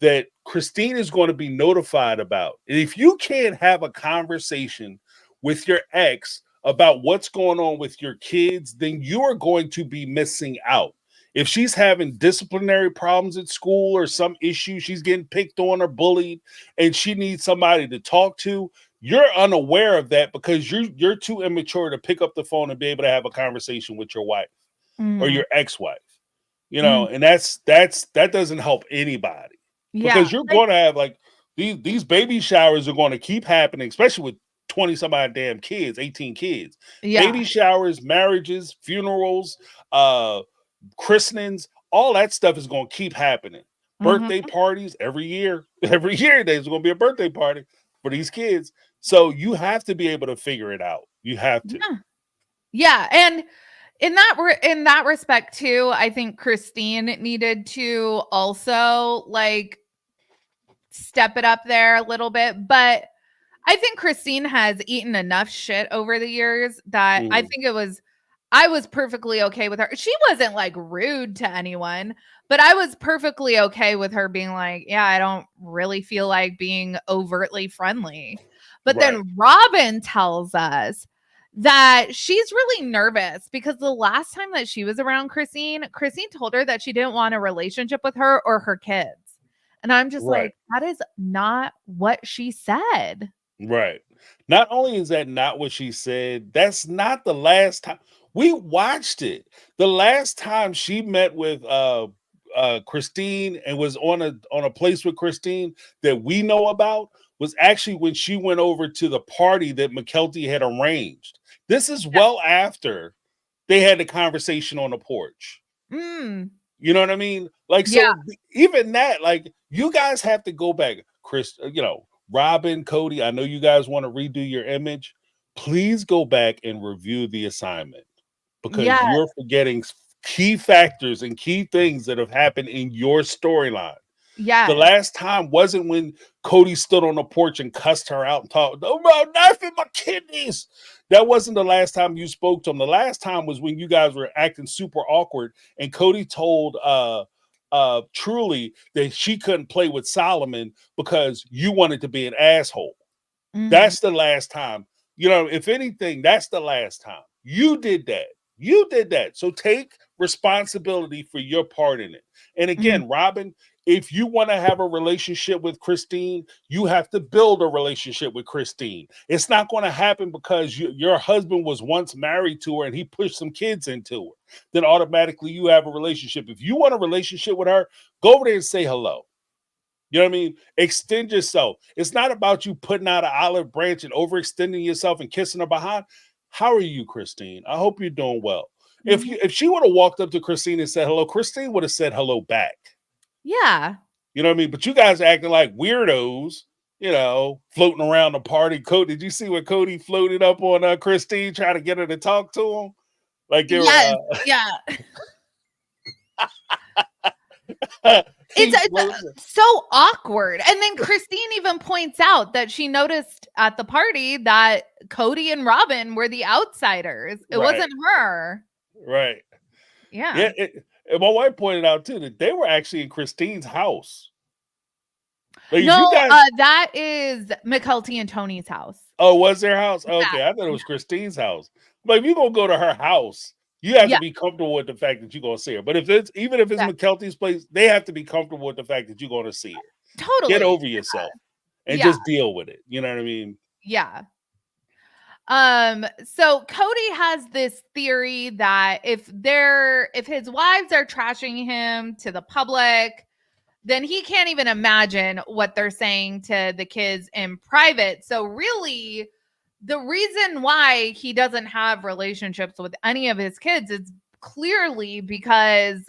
that Christine is going to be notified about. And if you can't have a conversation with your ex about what's going on with your kids, then you are going to be missing out. If she's having disciplinary problems at school or some issue, she's getting picked on or bullied, and she needs somebody to talk to, you're unaware of that because you're too immature to pick up the phone and be able to have a conversation with your wife or your ex-wife. And that doesn't help anybody. Because you're going to have like these baby showers are going to keep happening, especially with 20 some odd damn kids, 18 kids. Baby showers, marriages, funerals, christenings, all that stuff is going to keep happening. Birthday parties every year there's going to be a birthday party for these kids. So you have to be able to figure it out. You have to. Yeah. And in that respect too, I think Christine needed to also like step it up there a little bit. But I think Christine has eaten enough shit over the years that I think I was perfectly okay with her. She wasn't like rude to anyone, but I was perfectly okay with her being like, yeah, I don't really feel like being overtly friendly. But then Robyn tells us that she's really nervous because the last time that she was around Christine told her that she didn't want a relationship with her or her kids. And I'm just like, that is not what she said. Right. Not only is that not what she said, that's not the last time. We watched it. The last time she met with Christine and was on a place with Christine that we know about was actually when she went over to the party that McKelty had arranged. This is well after they had the conversation on the porch. You know what I mean? Like, so even that, like, you guys have to go back, Chris, Robyn, Kody, I know you guys want to redo your image. Please go back and review the assignment because you're forgetting key factors and key things that have happened in your storyline. The last time wasn't when Kody stood on the porch and cussed her out and talked about knife in my kidneys. That wasn't the last time you spoke to him. The last time was when you guys were acting super awkward and Kody told Truly that she couldn't play with Solomon because you wanted to be an asshole. That's the last time. If anything, that's the last time. You did that. So take responsibility for your part in it. And again, Robyn, if you want to have a relationship with Christine, you have to build a relationship with Christine. It's not going to happen because your husband was once married to her and he pushed some kids into her. Then automatically you have a relationship. If you want a relationship with her, go over there and say hello. You know what I mean? Extend yourself. It's not about you putting out an olive branch and overextending yourself and kissing her behind. How are you, Christine? I hope you're doing well. If she would have walked up to Christine and said hello, Christine would have said hello back. Yeah. You know what I mean? But you guys are acting like weirdos, floating around the party. Cody, did you see what Kody floated up on Christine trying to get her to talk to him? Like they were It's so awkward. And then Christine even points out that she noticed at the party that Kody and Robyn were the outsiders. It wasn't her. Right. Yeah. And my wife pointed out too that they were actually in Christine's house. Like, that is McKelty and Tony's house. Oh, was their house? Okay, I thought it was Christine's house. But if you're gonna go to her house, you have to be comfortable with the fact that you're gonna see her. But if it's McKelty's place, they have to be comfortable with the fact that you're gonna see her. Totally. Get over yourself and just deal with it. You know what I mean? Yeah. So Kody has this theory that if his wives are trashing him to the public, then he can't even imagine what they're saying to the kids in private. So really, the reason why he doesn't have relationships with any of his kids is clearly because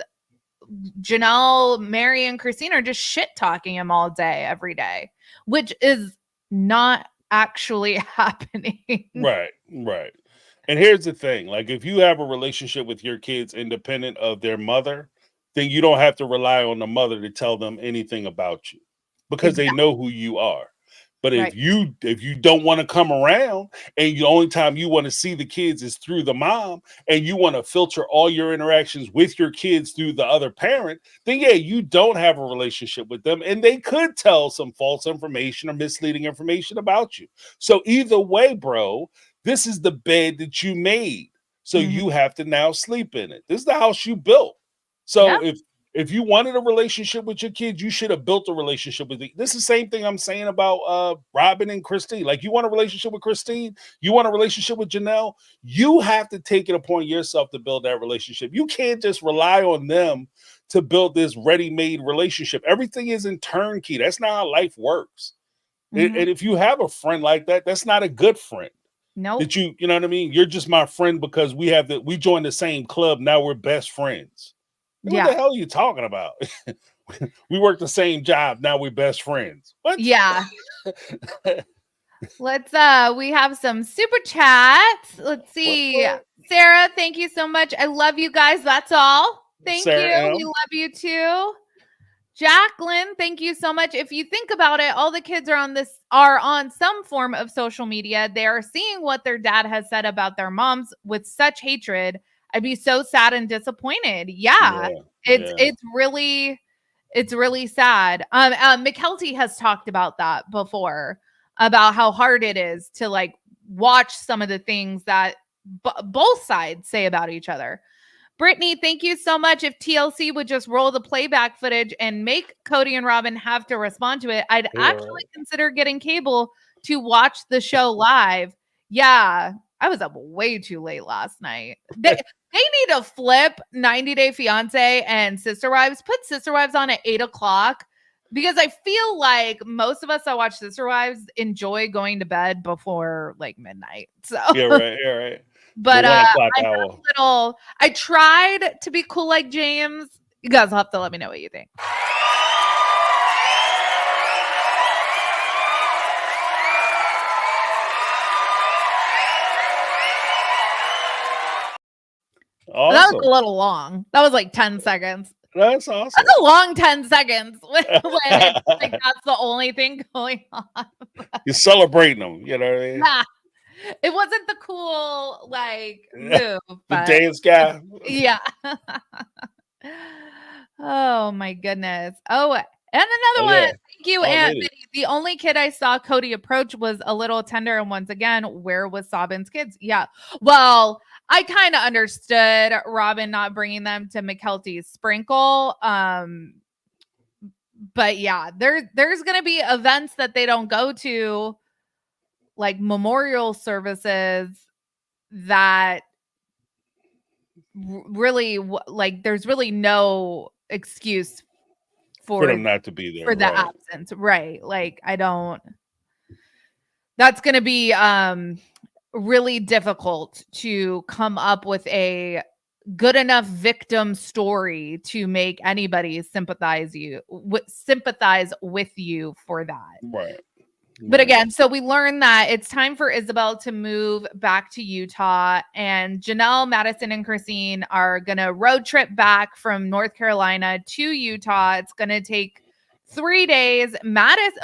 Janelle, Meri, and Christine are just shit talking him all day, every day, which is not actually happening. Right. And here's the thing, like if you have a relationship with your kids independent of their mother, then you don't have to rely on the mother to tell them anything about you because they know who you are. But if you don't want to come around and the only time you want to see the kids is through the mom and you want to filter all your interactions with your kids through the other parent, then yeah, you don't have a relationship with them and they could tell some false information or misleading information about you. So either way, bro, this is the bed that you made. So you have to now sleep in it. This is the house you built. So if you wanted a relationship with your kids, you should have built a relationship with them. This is the same thing I'm saying about Robyn and Christine. Like, you want a relationship with Christine? You want a relationship with Janelle? You have to take it upon yourself to build that relationship. You can't just rely on them to build this ready-made relationship. Everything isn't turnkey. That's not how life works. And if you have a friend like that, that's not a good friend. No. That you know what I mean? You're just my friend because we joined the same club. Now we're best friends. What the hell are you talking about? We work the same job. Now we're best friends. What? Yeah. Let's we have some super chats. Let's see. Sarah, thank you so much. I love you guys. That's all. Thank Sarah you. We love you too. Jacqueline, thank you so much. If you think about it, all the kids are on some form of social media. They are seeing what their dad has said about their moms with such hatred. I'd be so sad and disappointed. It's really sad. McKelty has talked about that before, about how hard it is to like watch some of the things that both sides say about each other. Brittany, thank you so much. If TLC would just roll the playback footage and make Kody and Robyn have to respond to it, I'd actually consider getting cable to watch the show live. Yeah, I was up way too late last night. They need to flip 90 Day Fiance and Sister Wives. Put Sister Wives on at 8:00 because I feel like most of us that watch Sister Wives enjoy going to bed before like midnight. So yeah, right. But I tried to be cool like James. You guys will have to let me know what you think. Awesome. That was a little long. That was like 10 seconds. That's awesome. That's a long 10 seconds when it's like that's the only thing going on. You're celebrating them, you know what I mean? Nah, it wasn't the cool like move. The dance guy. Yeah. Oh my goodness. Oh, and another one. Thank you, Anthony. The only kid I saw Kody approach was a little tender, and once again, where was Sabin's kids? Yeah. Well, I kind of understood Robyn not bringing them to McKelty's sprinkle. But yeah, there's going to be events that they don't go to, like memorial services that really like there's really no excuse for them not to be there for the absence. Right. Like that's going to be really difficult to come up with a good enough victim story to make anybody sympathize with you for that. Right. But again, so we learned that it's time for Isabel to move back to Utah, and Janelle, Madison, and Christine are going to road trip back from North Carolina to Utah. It's going to take 3 days. McKelty's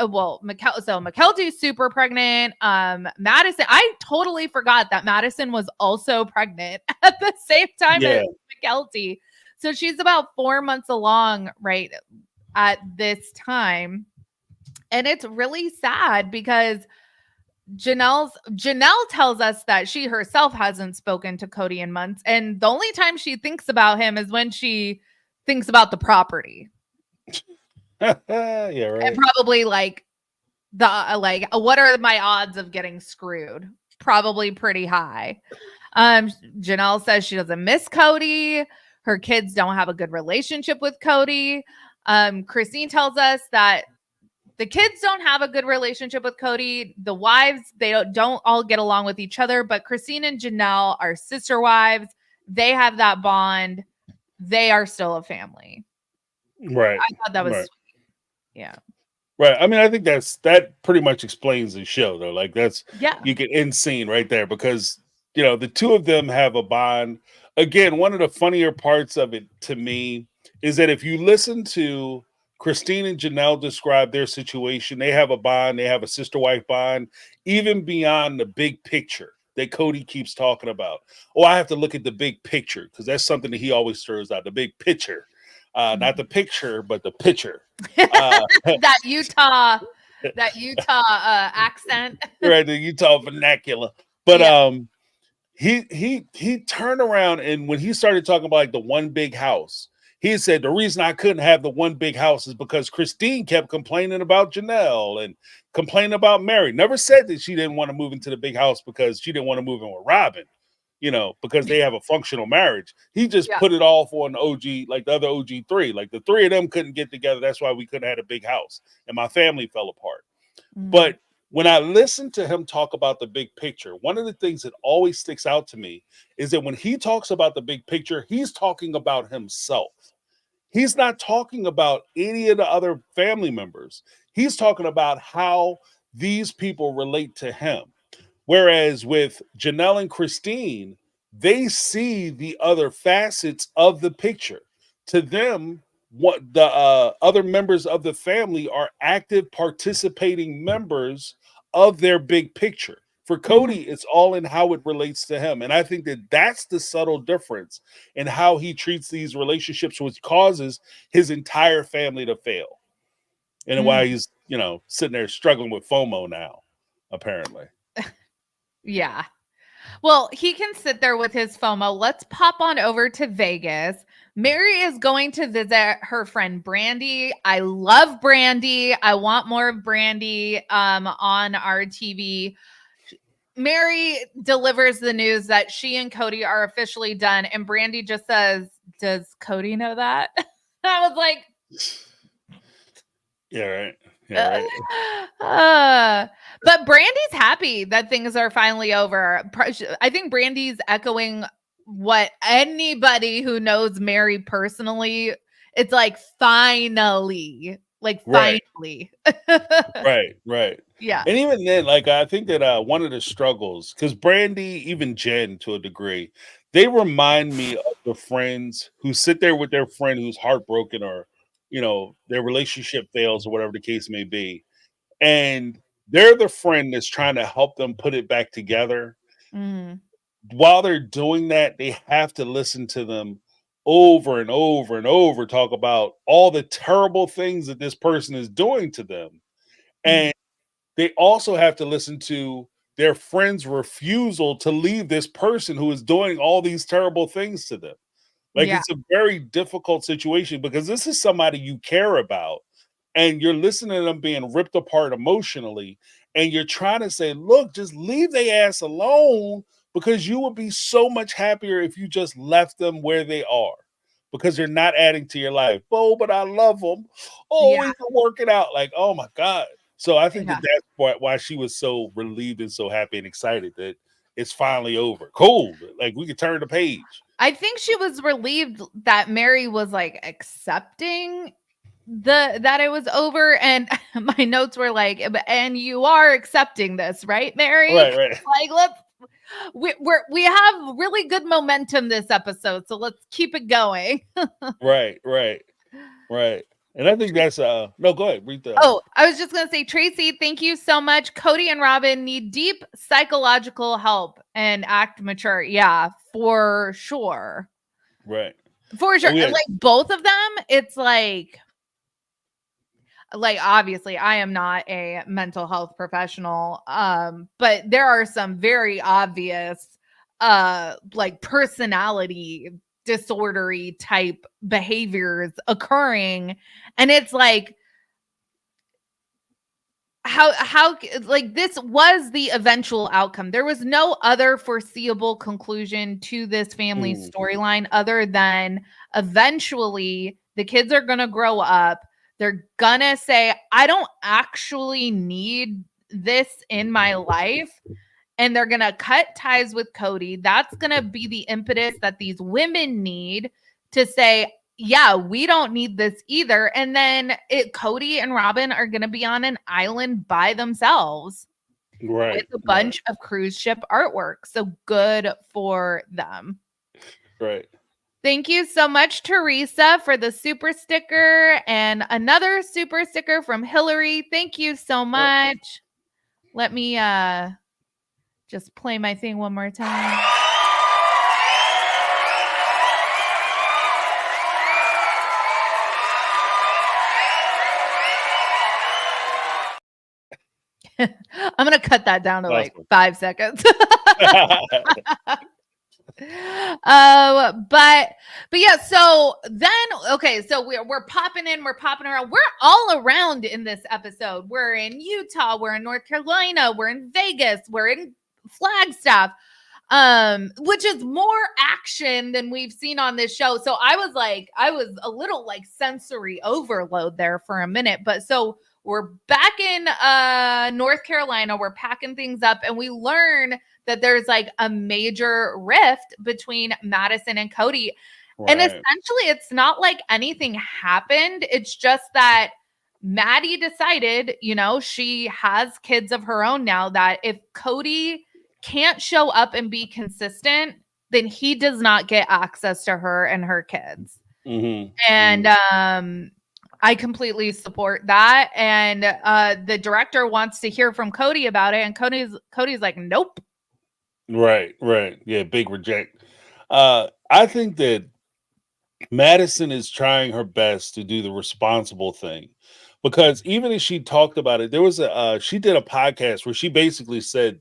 super pregnant. Madison, I totally forgot that Madison was also pregnant at the same time as McKelty. So she's about 4 months along right at this time. And it's really sad because Janelle tells us that she herself hasn't spoken to Kody in months. And the only time she thinks about him is when she thinks about the property. Yeah, right. And probably like what are my odds of getting screwed? Probably pretty high. Janelle says she doesn't miss Kody. Her kids don't have a good relationship with Kody. Christine tells us that the kids don't have a good relationship with Kody. The wives, they don't all get along with each other, but Christine and Janelle are sister wives. They have that bond. They are still a family. Right. I thought that was sweet. Yeah. Right. I mean, I think that pretty much explains the show, though. Like you get end scene right there because, you know, the two of them have a bond. Again, one of the funnier parts of it to me is that if you listen to Christine and Janelle describe their situation. They have a bond. They have a sister-wife bond, even beyond the big picture that Kody keeps talking about. Oh, I have to look at the big picture because that's something that he always stirs out, the big picture. Not the picture, but the picture. That Utah accent. Right, the Utah vernacular. But Yeah. he turned around, and when he started talking about like the one big house, he said the reason I couldn't have the one big house is because Christine kept complaining about Janelle and complaining about Meri. Never said that she didn't want to move into the big house because she didn't want to move in with Robyn, because they have a functional marriage. He just put it off on OG, like the other OG three. Like the three of them couldn't get together. That's why we couldn't have a big house. And my family fell apart. But when I listen to him talk about the big picture, one of the things that always sticks out to me is that when he talks about the big picture, he's talking about himself. He's not talking about any of the other family members. He's talking about how these people relate to him. Whereas with Janelle and Christine, they see the other facets of the picture. To them, what the other members of the family are active participating members of their big picture. For Kody, it's all in how it relates to him. And I think that that's the subtle difference in how he treats these relationships, which causes his entire family to fail. And why he's, sitting there struggling with FOMO now, apparently. Yeah. Well, he can sit there with his FOMO. Let's pop on over to Vegas. Meri is going to visit her friend Brandy. I love Brandy. I want more of Brandy on our TV. Meri delivers the news that she and Kody are officially done, and Brandy just says, "Does Kody know that?" I was like, "Yeah, right." Yeah, right. But Brandy's happy that things are finally over. I think Brandy's echoing what anybody who knows Meri personally, it's like finally. Right. Right. Yeah. And even then, like, I think that one of the struggles, because Brandy, even Jen to a degree, they remind me of the friends who sit there with their friend who's heartbroken or, their relationship fails or whatever the case may be. And they're the friend that's trying to help them put it back together. While they're doing that, they have to listen to them over and over and over talk about all the terrible things that this person is doing to them. And they also have to listen to their friend's refusal to leave this person who is doing all these terrible things to them. Like, it's a very difficult situation because this is somebody you care about and you're listening to them being ripped apart emotionally. And you're trying to say, look, just leave their ass alone because you would be so much happier if you just left them where they are because they're not adding to your life. Oh, but I love them. Oh, we can work it out. Like, oh my God. So I think that's why she was so relieved and so happy and excited that it's finally over. Cool. Like, we could turn the page. I think she was relieved that Meri was like accepting that it was over, and my notes were like, and you are accepting this, right, Meri? Right. Like, we have really good momentum this episode, so let's keep it going. Right. And I think that's no, go ahead. Read that. Oh, I was just gonna say, Tracy, thank you so much. Kody and Robyn need deep psychological help and act mature. Yeah, for sure. Right. For sure. Like both of them, it's like obviously I am not a mental health professional, but there are some very obvious like personality disordery type behaviors occurring, and it's like how like this was the eventual outcome. There was no other foreseeable conclusion to this family storyline other than eventually the kids are going to grow up. They're going to say, I don't actually need this in my life. And they're going to cut ties with Kody. That's going to be the impetus that these women need to say, yeah, we don't need this either. And then Kody and Robyn are going to be on an island by themselves. Right. With a bunch of cruise ship artwork. So good for them. Right. Thank you so much, Teresa, for the super sticker and another super sticker from Hillary. Thank you so much. Let me just play my thing one more time. I'm going to cut that down to like 5 seconds. But yeah, so then okay, so we're popping in, we're popping around, we're all around in this episode. We're in Utah, we're in North Carolina, we're in Vegas, we're in Flagstaff, which is more action than we've seen on this show. So I was a little like sensory overload there for a minute. But so we're back in North Carolina, we're packing things up, and we learn that there's like a major rift between Madison and Cody. Right. And essentially it's not like anything happened. It's just that Maddie decided, you know, she has kids of her own now, that if Cody can't show up and be consistent, then he does not get access to her and her kids. Mm-hmm. And I completely support that. And the director wants to hear from Cody about it, and Cody's like, nope. Right. Yeah, big reject. I think that Madison is trying her best to do the responsible thing, because even as she talked about it, there was she did a podcast where she basically said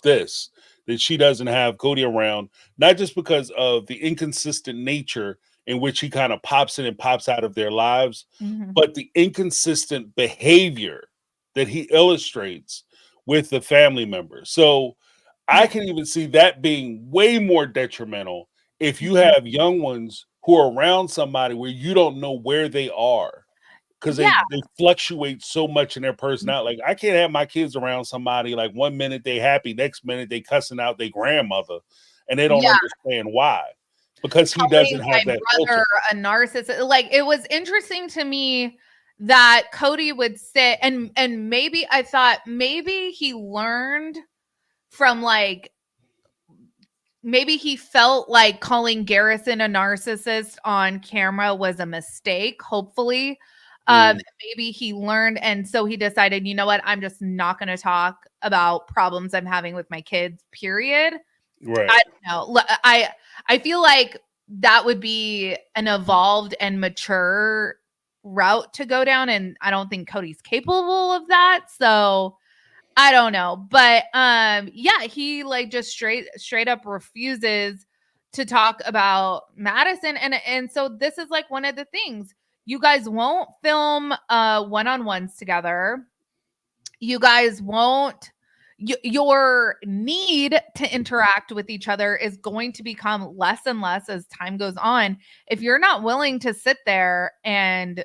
this, that she doesn't have Cody around, not just because of the inconsistent nature in which he kind of pops in and pops out of their lives, but the inconsistent behavior that he illustrates with the family members. So I can even see that being way more detrimental if you have young ones who are around somebody where you don't know where they are, because they fluctuate so much in their personality. Like, I can't have my kids around somebody like 1 minute they happy, next minute they cussing out their grandmother, and they don't understand why, because he doesn't have that brother, a narcissist. Like, it was interesting to me that Cody would sit and maybe I thought maybe he learned from like, maybe he felt like calling Garrison a narcissist on camera was a mistake, hopefully. Maybe he learned, and so he decided, you know what, I'm just not going to talk about problems I'm having with my kids, period. Right. I don't know. I feel like that would be an evolved and mature route to go down, and I don't think Cody's capable of that. So I don't know, but yeah, he like just straight up refuses to talk about Madison, and so this is like one of the things. You guys won't film one-on-ones together. You guys won't. Your need to interact with each other is going to become less and less as time goes on. If you're not willing to sit there and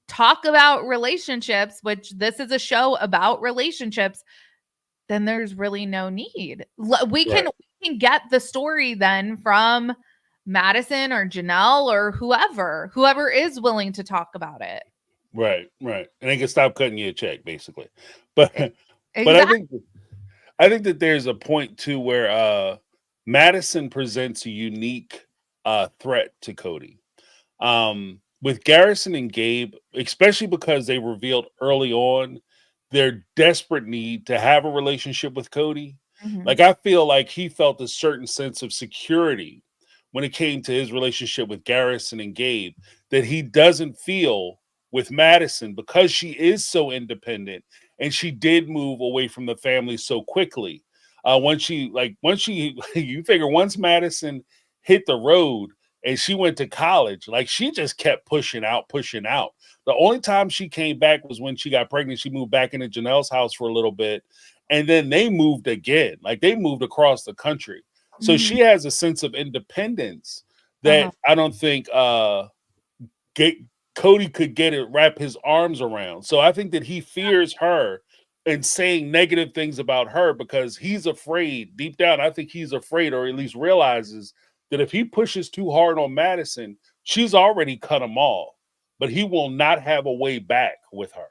talk about relationships, which this is a show about relationships, then there's really no need. We can get the story then from Madison or Janelle or whoever is willing to talk about it. Right. And they can stop cutting you a check, basically. But exactly. But I think that there's a point too where Madison presents a unique threat to Cody. With Garrison and Gabe, especially because they revealed early on their desperate need to have a relationship with Cody. Like, I feel like he felt a certain sense of security when it came to his relationship with Garrison and Gabe that he doesn't feel with Madison, because she is so independent and she did move away from the family so quickly. Once you figure once Madison hit the road and she went to college, like, she just kept pushing out. The only time she came back was when she got pregnant. She moved back into Janelle's house for a little bit, and then they moved again. Like, they moved across the country. So she has a sense of independence that I don't think Cody could wrap his arms around. So I think that he fears her and saying negative things about her because he's afraid. Deep down, I think he's afraid, or at least realizes, that if he pushes too hard on Madison, she's already cut him off, but he will not have a way back with her.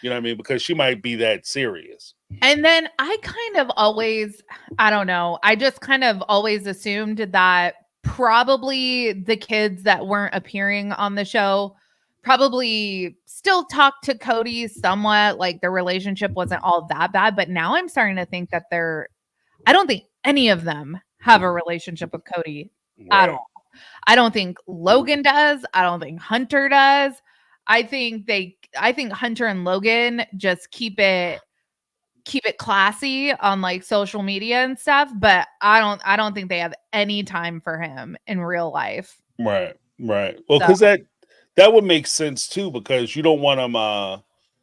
You know what I mean? Because she might be that serious. And then I kind of always, I don't know, I just kind of always assumed that probably the kids that weren't appearing on the show probably still talk to Kody somewhat, like their relationship wasn't all that bad, but now I'm starting to think that I don't think any of them have a relationship with Kody at all. I don't think Logan does. I don't think Hunter does. I think Hunter and Logan just keep it classy on like social media and stuff, but I don't think they have any time for him in real life. Right. Well, because that would make sense too, because you don't want them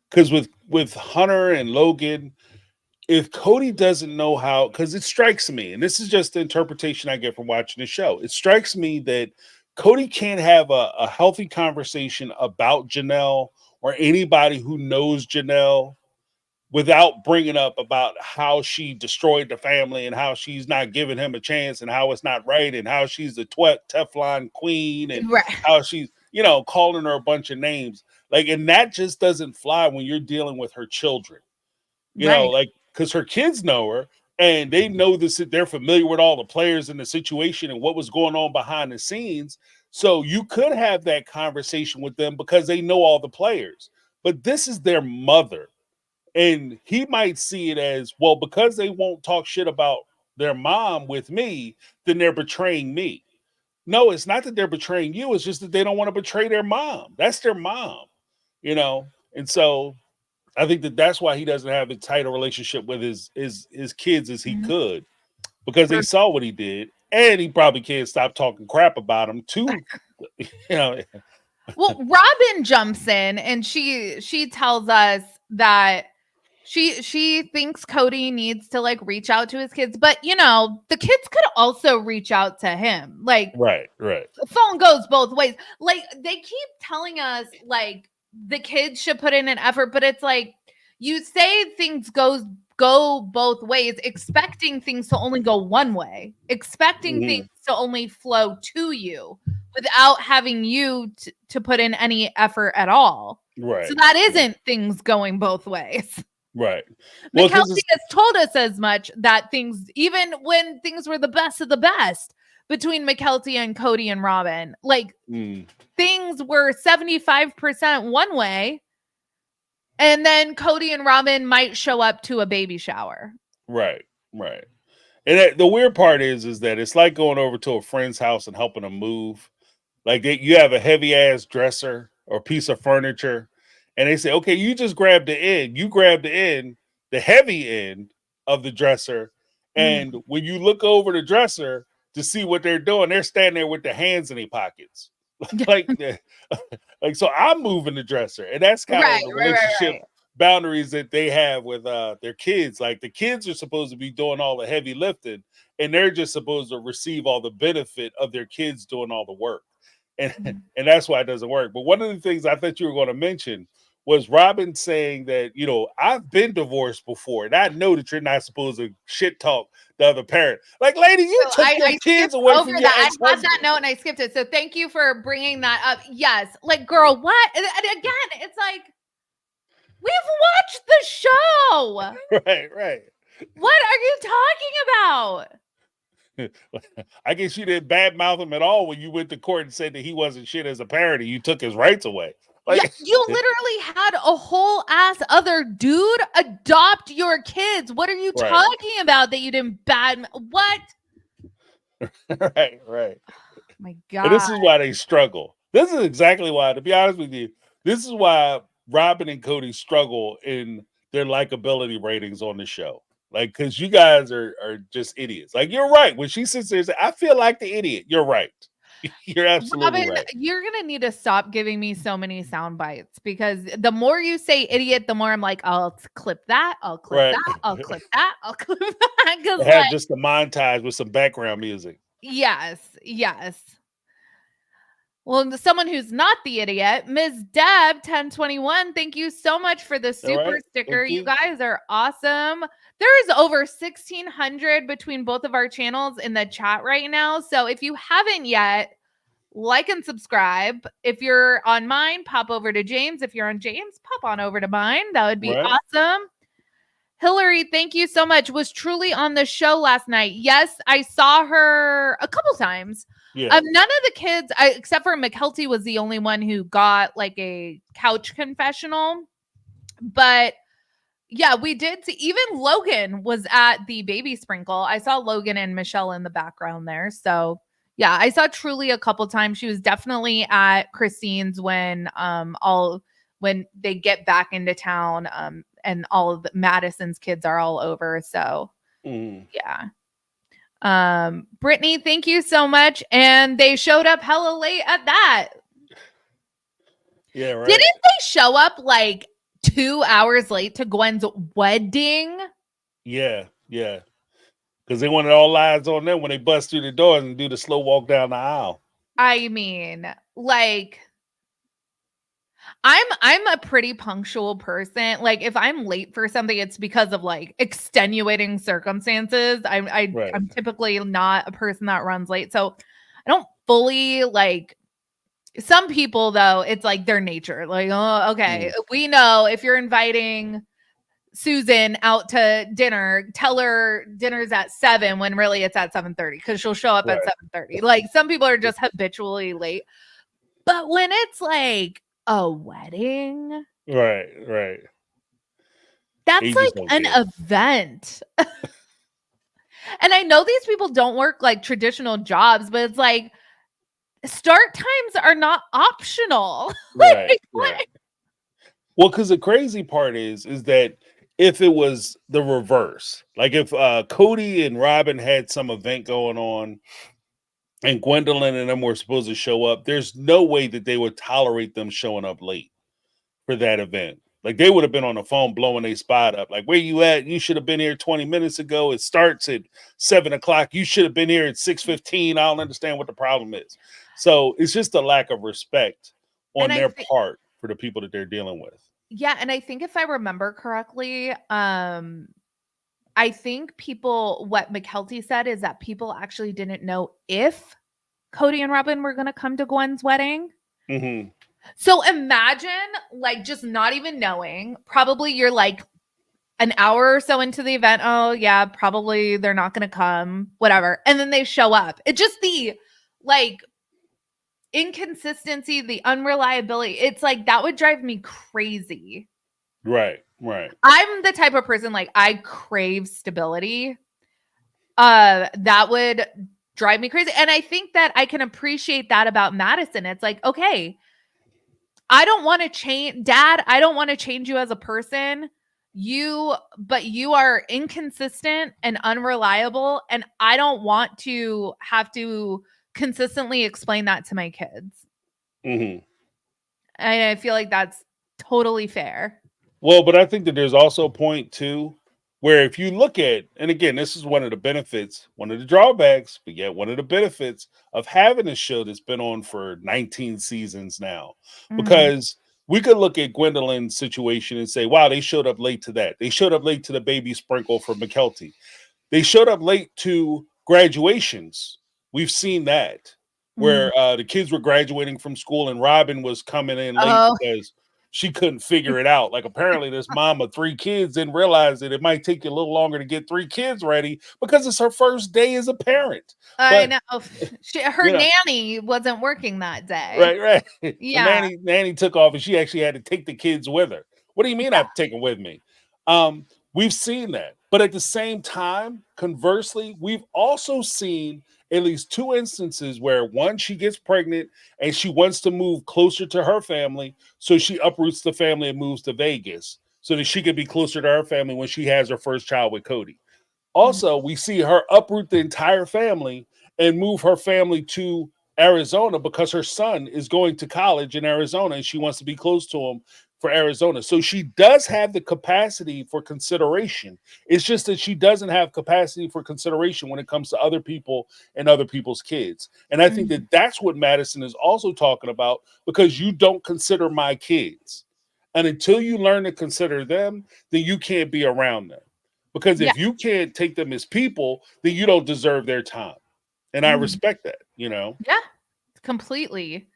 because with Hunter and Logan, if Kody doesn't know how, because it strikes me, and this is just the interpretation I get from watching the show, it strikes me that Kody can't have a healthy conversation about Janelle or anybody who knows Janelle without bringing up about how she destroyed the family and how she's not giving him a chance and how it's not right and how she's the Teflon queen and how she's, calling her a bunch of names. Like, and that just doesn't fly when you're dealing with her children, because her kids know her and they know this, they're familiar with all the players in the situation and what was going on behind the scenes. So you could have that conversation with them because they know all the players, but this is their mother. And he might see it as, well, because they won't talk shit about their mom with me, then they're betraying me. No, it's not that they're betraying you. It's just that they don't want to betray their mom. That's their mom, And so I think that's why he doesn't have a tighter relationship with his kids as he could, because they saw what he did, and he probably can't stop talking crap about them too. Well, Robyn jumps in and she tells us that she thinks Kody needs to like reach out to his kids, but the kids could also reach out to him. Like, right. The phone goes both ways. Like, they keep telling us like the kids should put in an effort, but it's like you say things go both ways, expecting things to only go one way, expecting things to only flow to you without having you to put in any effort at all. Right. So that isn't things going both ways. Right. Well, Mykelti has told us as much, that things, even when things were the best of the best between Mykelti and Kody and Robyn, like things were 75% one way, and then Kody and Robyn might show up to a baby shower. Right. And the weird part is that it's like going over to a friend's house and helping them move. Like you have a heavy ass dresser or piece of furniture, and they say, okay, you just grab the end. You grab the end, the heavy end of the dresser. And when you look over the dresser to see what they're doing, they're standing there with their hands in their pockets. So I'm moving the dresser. And that's kind of the relationship boundaries that they have with their kids. Like, the kids are supposed to be doing all the heavy lifting, and they're just supposed to receive all the benefit of their kids doing all the work. And that's why it doesn't work. But one of the things I thought you were going to mention was Robyn saying that, I've been divorced before, and I know that you're not supposed to shit talk the other parent. Like, lady, you took your kids away from your ex-husband. I had that note and I skipped it. So thank you for bringing that up. Yes. Like, girl, what? And again, it's like, we've watched the show. Right. What are you talking about? I guess you didn't badmouth him at all when you went to court and said that he wasn't shit as a parent and you took his rights away. Like, you literally had a whole ass other dude adopt your kids. What are you talking about that you didn't what? Right. Oh my God. And this is why they struggle. This is exactly why, to be honest with you, this is why Robyn and Kody struggle in their likability ratings on the show. Like, because you guys are just idiots. Like, you're right. When she sits there and says, I feel like the idiot, you're right. You're absolutely right. You're going to need to stop giving me so many sound bites, because the more you say idiot, the more I'm like, I'll clip that. I'll clip that. I'll clip that. I'll clip that. Have just a montage with some background music. Yes. Well, someone who's not the idiot, Ms. Deb 1021, thank you so much for the super sticker. You guys are awesome. There is over 1,600 between both of our channels in the chat right now. So if you haven't yet, like and subscribe. If you're on mine, pop over to James. If you're on James, pop on over to mine. That would be awesome. Hillary, thank you so much. Was truly on the show last night. Yes, I saw her a couple times. Yeah. None of the kids, except for McKelty, was the only one who got like a couch confessional. But yeah, we did see, even Logan was at the baby sprinkle. I saw Logan and Michelle in the background there. So yeah, I saw Truly a couple times. She was definitely at Christine's when when they get back into town, and all of Madison's kids are all over. So yeah. Brittany, thank you so much. And they showed up hella late at that. Yeah, right. Didn't they show up like 2 hours late to Gwen's wedding? Yeah, yeah. Because they wanted all eyes on them when they bust through the doors and do the slow walk down the aisle. I mean, like, I'm a pretty punctual person. Like, if I'm late for something, it's because of like extenuating circumstances. I'm typically not a person that runs late, so I don't fully like. Some people though, it's like their nature. Like, oh, okay, we know if you're inviting Susan out to dinner, tell her dinner's at 7 when really it's at 7:30 because she'll show up at 7:30. Like, some people are just habitually late. But when it's like a wedding, right, that's like an event. And I know these people don't work like traditional jobs, but it's like start times are not optional. Right. Well, because the crazy part is that if it was the reverse, like if Kody and Robyn had some event going on and Gwendolyn and them were supposed to show up, there's no way that they would tolerate them showing up late for that event. Like, they would have been on the phone blowing their spot up. Like, where you at? You should have been here 20 minutes ago. It starts at 7 o'clock. You should have been here at 6:15. I don't understand what the problem is. So it's just a lack of respect on their part for the people that they're dealing with. Yeah, and I think if I remember correctly, I think what McKelty said is that people actually didn't know if Kody and Robyn were going to come to Gwen's wedding. Mm-hmm. So imagine, like, just not even knowing. Probably you're like an hour or so into the event. Oh yeah, probably they're not going to come, whatever. And then they show up. It just the like inconsistency, the unreliability. It's like that would drive me crazy. Right. I'm the type of person, like, I crave stability. That would drive me crazy. And I think that I can appreciate that about Madison. It's like, okay, I don't want to change, Dad. I don't want to change you as a person. But you are inconsistent and unreliable. And I don't want to have to consistently explain that to my kids. Mm-hmm. And I feel like that's totally fair. Well, but I think that there's also a point too, where if you look at, and again, this is one of the benefits, one of the drawbacks, but yet one of the benefits of having a show that's been on for 19 seasons now, because we could look at Gwendolyn's situation and say, wow, they showed up late to that. They showed up late to the baby sprinkle for McKelty. They showed up late to graduations. We've seen that, where the kids were graduating from school and Robyn was coming in late because she couldn't figure it out. Like, apparently this mom of 3 kids didn't realize that it might take you a little longer to get 3 kids ready because it's her first day as a parent. I know. Her nanny wasn't working that day. Right. Yeah. The nanny took off and she actually had to take the kids with her. What do you mean I have to take them with me? We've seen that. But at the same time, conversely, we've also seen at least 2 instances where, one, she gets pregnant and she wants to move closer to her family. So she uproots the family and moves to Vegas so that she can be closer to her family when she has her first child with Kody. Also, we see her uproot the entire family and move her family to Arizona because her son is going to college in Arizona and she wants to be close to him for Arizona. So she does have the capacity for consideration. It's just that she doesn't have capacity for consideration when it comes to other people and other people's kids. And I think that that's what Madison is also talking about, because you don't consider my kids. And until you learn to consider them, then you can't be around them. Because if you can't take them as people, then you don't deserve their time. And I respect that, Yeah, completely.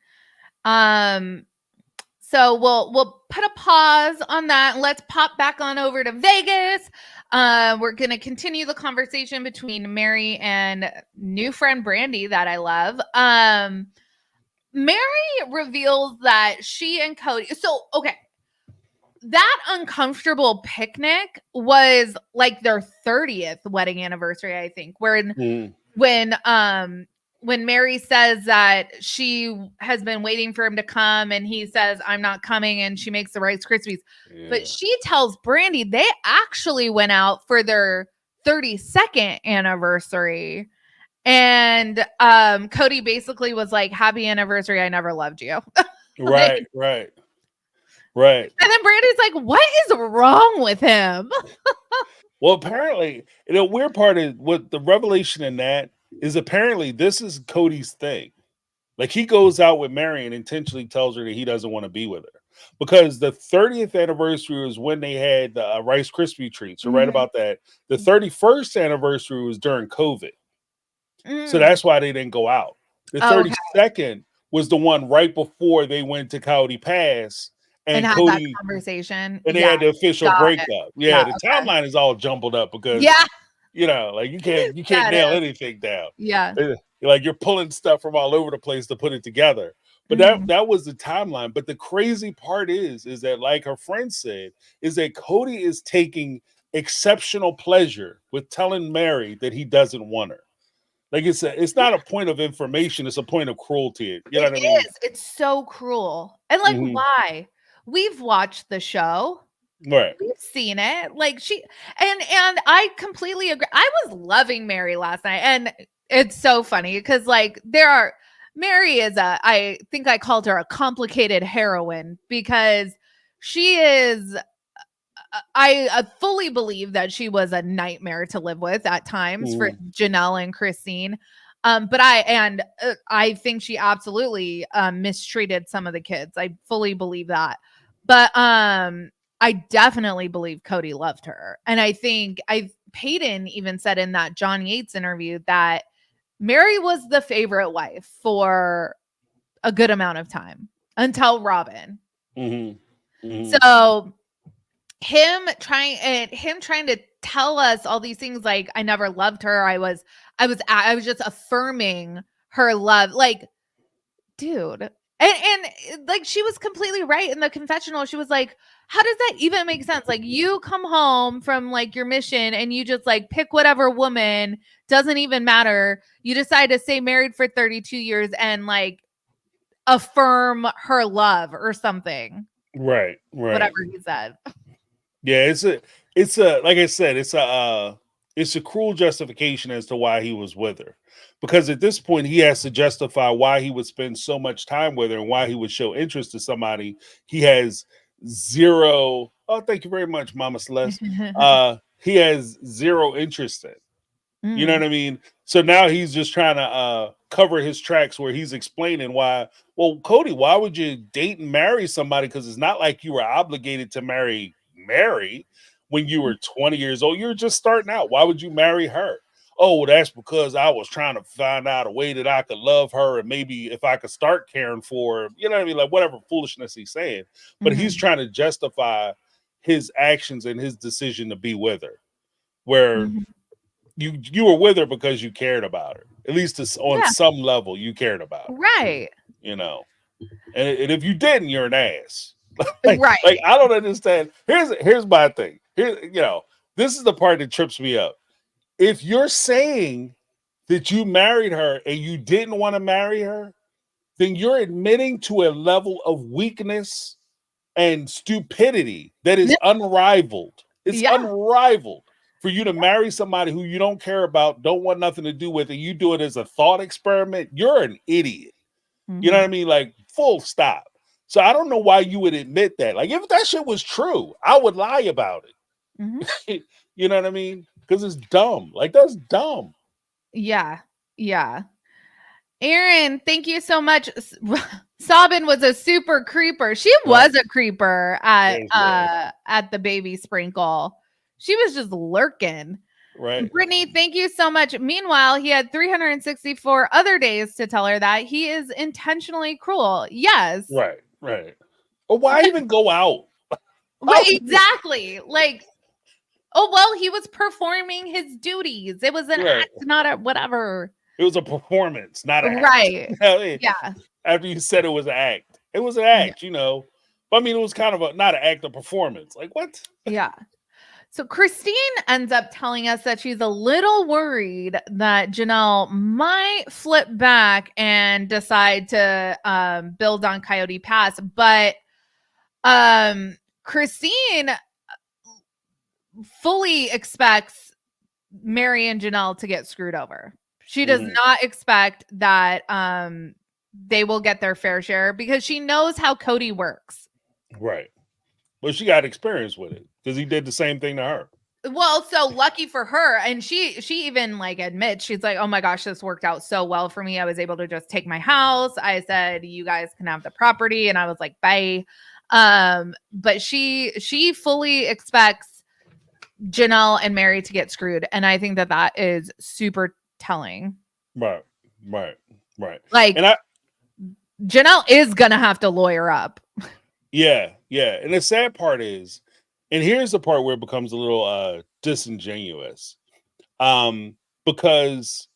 So we'll put a pause on that and let's pop back on over to Vegas. We're gonna continue the conversation between Meri and new friend Brandy that I love. Meri reveals that she and Kody. So okay, that uncomfortable picnic was like their 30th wedding anniversary, I think. When Meri says that she has been waiting for him to come and he says, I'm not coming, and she makes the Rice Krispies. Yeah. But she tells Brandy they actually went out for their 32nd anniversary. And Kody basically was like, happy anniversary, I never loved you. Right. And then Brandy's like, what is wrong with him? Well, apparently, the weird part is what the revelation in that is apparently this is Kody's thing. Like he goes out with Meri and intentionally tells her that he doesn't want to be with her because the 30th anniversary was when they had the Rice Krispie treats. So right about that. The 31st anniversary was during COVID. So that's why they didn't go out. The 32nd was the one right before they went to Coyote Pass. And had Kody, that conversation. And they had the official breakup. Yeah, the timeline is all jumbled up because like you can't nail anything down. Yeah. Like you're pulling stuff from all over the place to put it together. But that was the timeline. But the crazy part is that, like her friend said, is that Kody is taking exceptional pleasure with telling Meri that he doesn't want her. Like it's not a point of information, it's a point of cruelty. You know what I mean? It is. It's so cruel. And like why? We've watched the show. Right. We've seen it. Like and I completely agree. I was loving Meri last night. And it's so funny because like Meri is I think I called her a complicated heroine because she is I fully believe that she was a nightmare to live with at times for Janelle and Christine. But I think she absolutely mistreated some of the kids. I fully believe that. But I definitely believe Kody loved her. And I think Peyton even said in that John Yates interview that Meri was the favorite wife for a good amount of time until Robyn. So him trying to tell us all these things like I never loved her. I was just affirming her love. Like, dude. And like she was completely right in the confessional. She was like, how does that even make sense? Like you come home from like your mission and you just like pick whatever woman, doesn't even matter. You decide to stay married for 32 years and like affirm her love or something. Right. Whatever he said. Yeah, it's a like I said, it's a cruel justification as to why he was with her. Because at this point he has to justify why he would spend so much time with her and why he would show interest to somebody he has zero. Oh, thank you very much, Mama Celeste. He has zero interest in. You know what I mean? So now he's just trying to cover his tracks where he's explaining why. Well, Kody, why would you date and marry somebody? Because it's not like you were obligated to marry Meri when you were 20 years old. You're just starting out. Why would you marry her? Oh, well, that's because I was trying to find out a way that I could love her and maybe if I could start caring for her. You know what I mean? Like whatever foolishness he's saying. But he's trying to justify his actions and his decision to be with her. Where you were with her because you cared about her. At least on some level you cared about her. Right. You know. And if you didn't, you're an ass. Right. Like I don't understand. Here's my thing. This is the part that trips me up. If you're saying that you married her and you didn't want to marry her, then you're admitting to a level of weakness and stupidity that is unrivaled. It's unrivaled for you to marry somebody who you don't care about, don't want nothing to do with, and you do it as a thought experiment. You're an idiot. You know what I mean? Like full stop. So I don't know why you would admit that. Like if that shit was true, I would lie about it. You know what I mean? Because it's dumb. Like that's dumb. Yeah. Aaron, thank you so much. Robyn was a super creeper. She was a creeper at the baby sprinkle. She was just lurking. Right. Brittany, thank you so much. Meanwhile, he had 364 other days to tell her that he is intentionally cruel. Yes. Right. Or why even go out? Right, exactly. Like, oh, well, he was performing his duties. It was an act, not a whatever. It was a performance, not an right. act. Yeah. After you said it was an act. It was an act, you know. But I mean, it was kind of not an act of performance. Like, what? Yeah. So Christine ends up telling us that she's a little worried that Janelle might flip back and decide to build on Coyote Pass. But Christine fully expects Meri and Janelle to get screwed over. She does not expect that they will get their fair share because she knows how Kody works. Right. Well, she got experience with it because he did the same thing to her. Well, so lucky for her. And she even like admits, she's like, oh my gosh, this worked out so well for me. I was able to just take my house. I said, you guys can have the property. And I was like, bye. But she fully expects Janelle and Meri to get screwed. And I think that is super telling. Right. Like, and Janelle is going to have to lawyer up. Yeah. And the sad part is, and here's the part where it becomes a little disingenuous. Because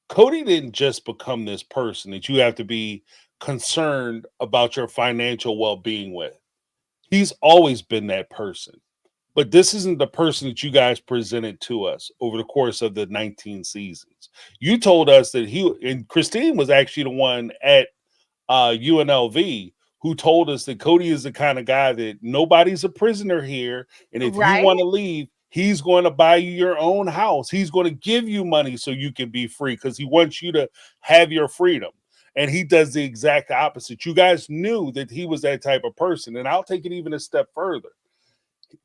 Kody didn't just become this person that you have to be concerned about your financial well-being with. He's always been that person. But this isn't the person that you guys presented to us over the course of the 19 seasons. You told us that and Christine was actually the one at UNLV who told us that Kody is the kind of guy that nobody's a prisoner here. And if you want to leave, he's going to buy you your own house. He's going to give you money so you can be free because he wants you to have your freedom. And he does the exact opposite. You guys knew that he was that type of person. And I'll take it even a step further.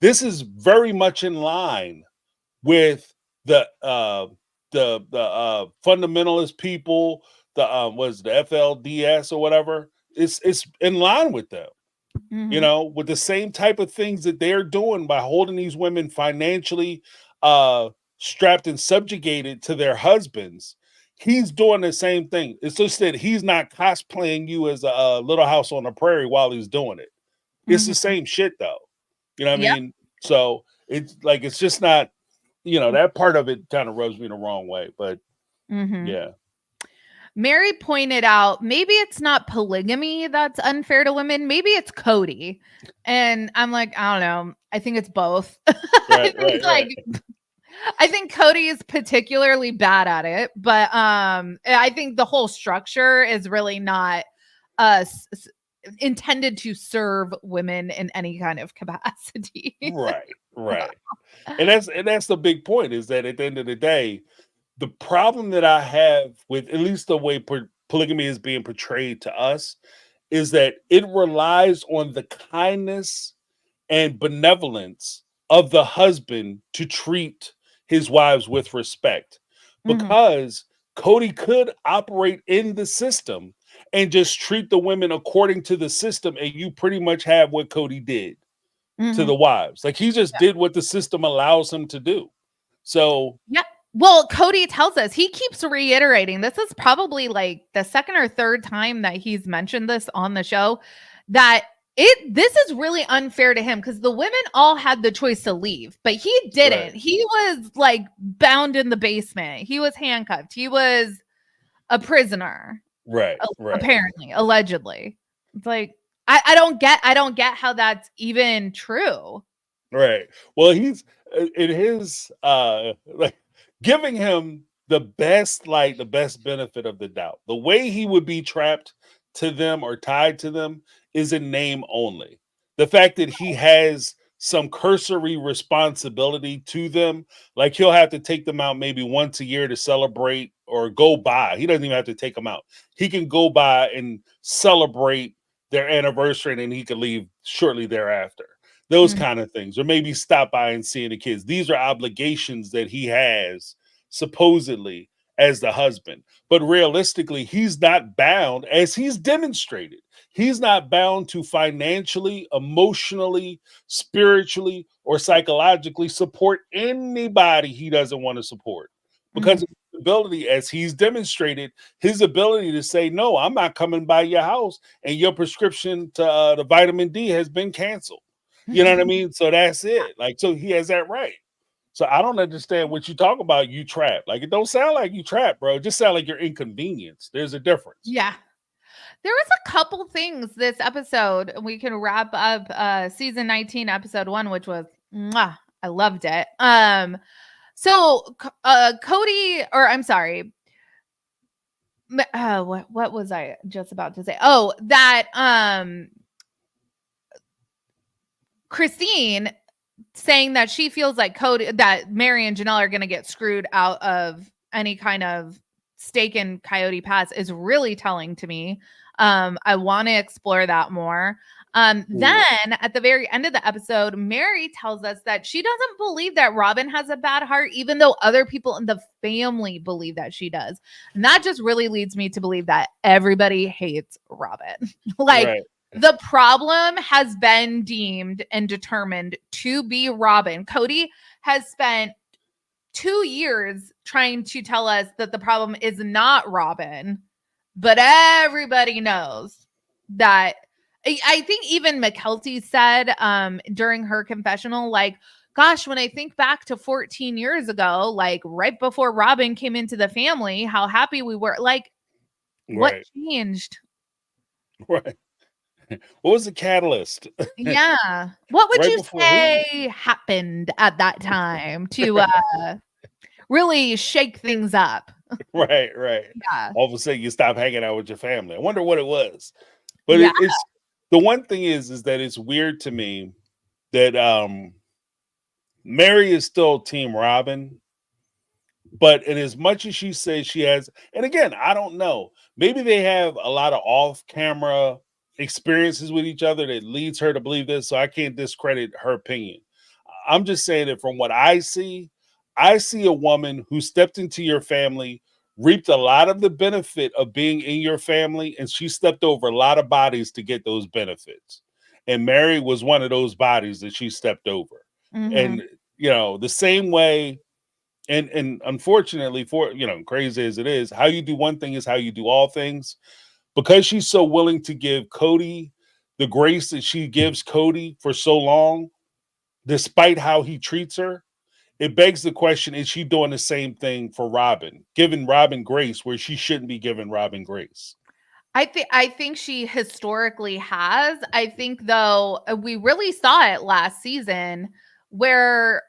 This is very much in line with the fundamentalist people, was the FLDS or whatever. It's in line with them, you know, with the same type of things that they're doing by holding these women financially strapped and subjugated to their husbands. He's doing the same thing. It's just that he's not cosplaying you as a Little House on the Prairie while he's doing it. It's the same shit though. You know what I mean? So it's like, it's just not, you know, that part of it kind of rubs me the wrong way, but yeah. Meri pointed out, maybe it's not polygamy that's unfair to women. Maybe it's Kody. And I'm like, I don't know. I think it's both. I think Kody is particularly bad at it, but I think the whole structure is really not intended to serve women in any kind of capacity. Right. And that's the big point, is that at the end of the day, the problem that I have with at least the way polygamy is being portrayed to us is that it relies on the kindness and benevolence of the husband to treat his wives with respect, because Kody could operate in the system and just treat the women according to the system, and you pretty much have what Kody did to the wives. Like, he just did what the system allows him to do. So well, Kody tells us, he keeps reiterating, this is probably like the second or third time that he's mentioned this on the show, that this is really unfair to him because the women all had the choice to leave, but he didn't. He was like bound in the basement. He was handcuffed. He was a prisoner. Right. Apparently, allegedly. It's like, I don't get how that's even true. Right. Well, he's in his like giving him the best benefit of the doubt. The way he would be trapped to them or tied to them is in name only. The fact that he has some cursory responsibility to them, like he'll have to take them out maybe once a year to celebrate or go by. He doesn't even have to take them out. He can go by and celebrate their anniversary, and then he can leave shortly thereafter. Those kind of things, or maybe stop by and see the kids. These are obligations that he has supposedly as the husband, but realistically, he's not bound, as he's demonstrated. He's not bound to financially, emotionally, spiritually, or psychologically support anybody he doesn't want to support, because ability, as he's demonstrated his ability to say, no, I'm not coming by your house, and your prescription to the vitamin D has been canceled. You know what I mean? So that's it. Like, so he has that right. So I don't understand what you talk about. You trapped. Like, it don't sound like you trapped, bro. It just sound like you're inconvenienced. There's a difference. Yeah. There was a couple things this episode. We can wrap up season 19, episode 1, which was mwah, I loved it. So Cody, or I'm sorry, what was I just about to say? Oh, that Christine saying that she feels like Cody, that Meri and Janelle are going to get screwed out of any kind of stake in Coyote Pass is really telling to me. I want to explore that more. Then at the very end of the episode, Meri tells us that she doesn't believe that Robyn has a bad heart, even though other people in the family believe that she does. And that just really leads me to believe that everybody hates Robyn. Like, right. The problem has been deemed and determined to be Robyn. Cody has spent 2 years trying to tell us that the problem is not Robyn, but everybody knows that. I think even McKelty said during her confessional, like, gosh, when I think back to 14 years ago, like right before Robyn came into the family, how happy we were. Like, what changed? Right. What was the catalyst? Yeah. What would you say happened at that time to really shake things up? Right. Yeah. All of a sudden you stop hanging out with your family. I wonder what it was. But it's the one thing is that it's weird to me that Meri is still Team Robyn. But in as much as she says she has, and again, I don't know, maybe they have a lot of off-camera experiences with each other that leads her to believe this, so I can't discredit her opinion. I'm just saying that from what I see a woman who stepped into your family, reaped a lot of the benefit of being in your family, and she stepped over a lot of bodies to get those benefits. And Meri was one of those bodies that she stepped over. Mm-hmm. And, you know, the same way, and unfortunately, for, you know, crazy as it is, how you do one thing is how you do all things. Because she's so willing to give Cody the grace that she gives Cody for so long, despite how he treats her, it begs the question, is she doing the same thing for Robyn, giving Robyn grace where she shouldn't be giving Robyn grace? I think she historically has. I think, though, we really saw it last season where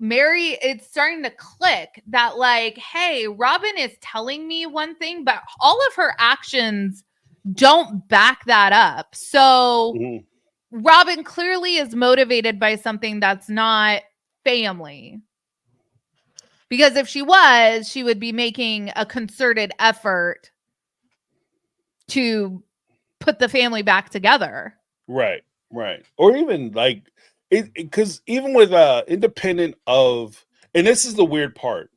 Meri, it's starting to click that, like, hey, Robyn is telling me one thing, but all of her actions don't back that up. So Robyn clearly is motivated by something that's not family. Because if she was, she would be making a concerted effort to put the family back together. Right. Or even like, because even with independent of, and this is the weird part,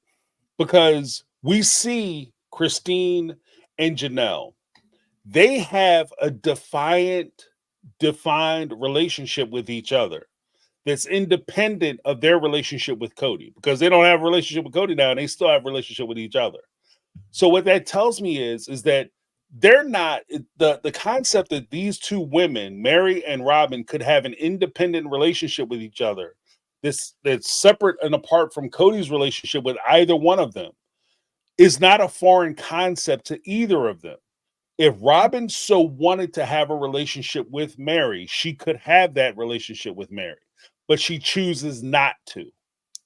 because we see Christine and Janelle, they have a defined relationship with each other that's independent of their relationship with Cody, because they don't have a relationship with Cody now and they still have a relationship with each other. So what that tells me is that they're not, the concept that these two women, Meri and Robyn, could have an independent relationship with each other that's separate and apart from Cody's relationship with either one of them is not a foreign concept to either of them. If Robyn so wanted to have a relationship with Meri, she could have that relationship with Meri, but she chooses not to.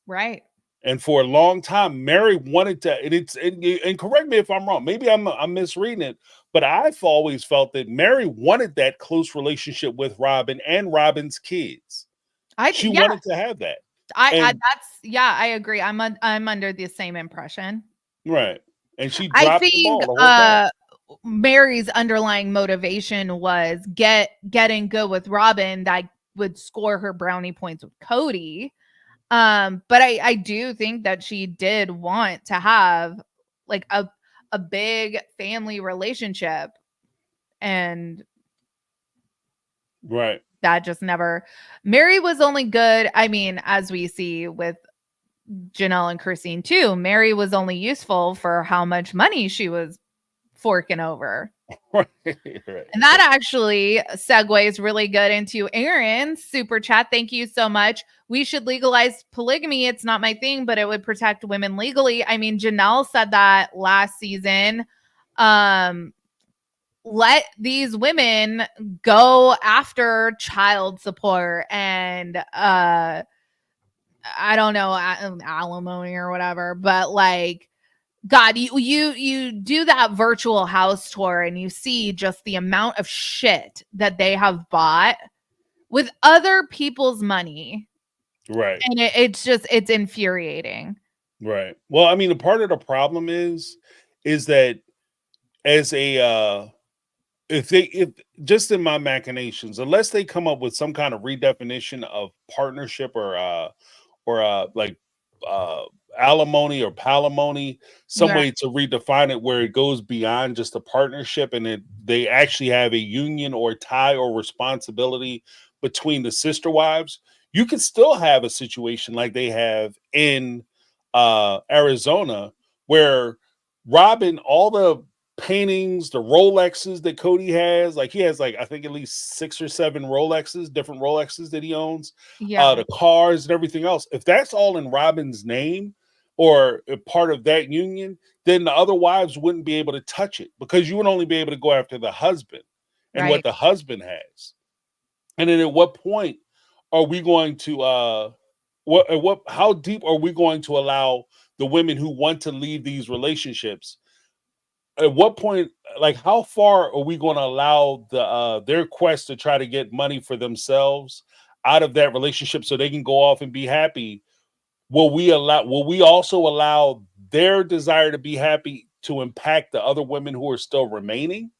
Right. And for a long time, Meri wanted to, and correct me if I'm wrong, maybe I'm misreading it, but I've always felt that Meri wanted that close relationship with Robyn and Robyn's kids. She wanted to have that. I agree. I'm under the same impression. Right. And she dropped the ball the whole time. Meri's underlying motivation was getting good with Robyn that would score her brownie points with Cody. But I do think that she did want to have like a big family relationship, and right, that just never. Meri was only good, I mean, as we see with Janelle and Christine too. Meri was only useful for how much money she was forking over. Right. And that actually segues really good into Aaron's super chat. Thank you so much. We should legalize polygamy. It's not my thing, but it would protect women legally. I mean, Janelle said that last season. Let these women go after child support and I don't know, alimony or whatever, but like, God, you do that virtual house tour and you see just the amount of shit that they have bought with other people's money. Right. And it's infuriating. Right. Well, I mean, a part of the problem is that as a if just in my machinations, unless they come up with some kind of redefinition of partnership or like alimony or palimony, some way to redefine it where it goes beyond just a partnership and they actually have a union or tie or responsibility between the sister wives, you could still have a situation like they have in Arizona where Robyn, all the paintings, the Rolexes that Kody has, like he has like I think at least 6 or 7 Rolexes, different Rolexes that he owns, the cars and everything else. If that's all in Robyn's name or a part of that union, then the other wives wouldn't be able to touch it because you would only be able to go after the husband and what the husband has. And then at what point are we going to how deep are we going to allow the women who want to leave these relationships? At what point, like how far are we going to allow their quest to try to get money for themselves out of that relationship so they can go off and be happy? Will we also allow their desire to be happy to impact the other women who are still remaining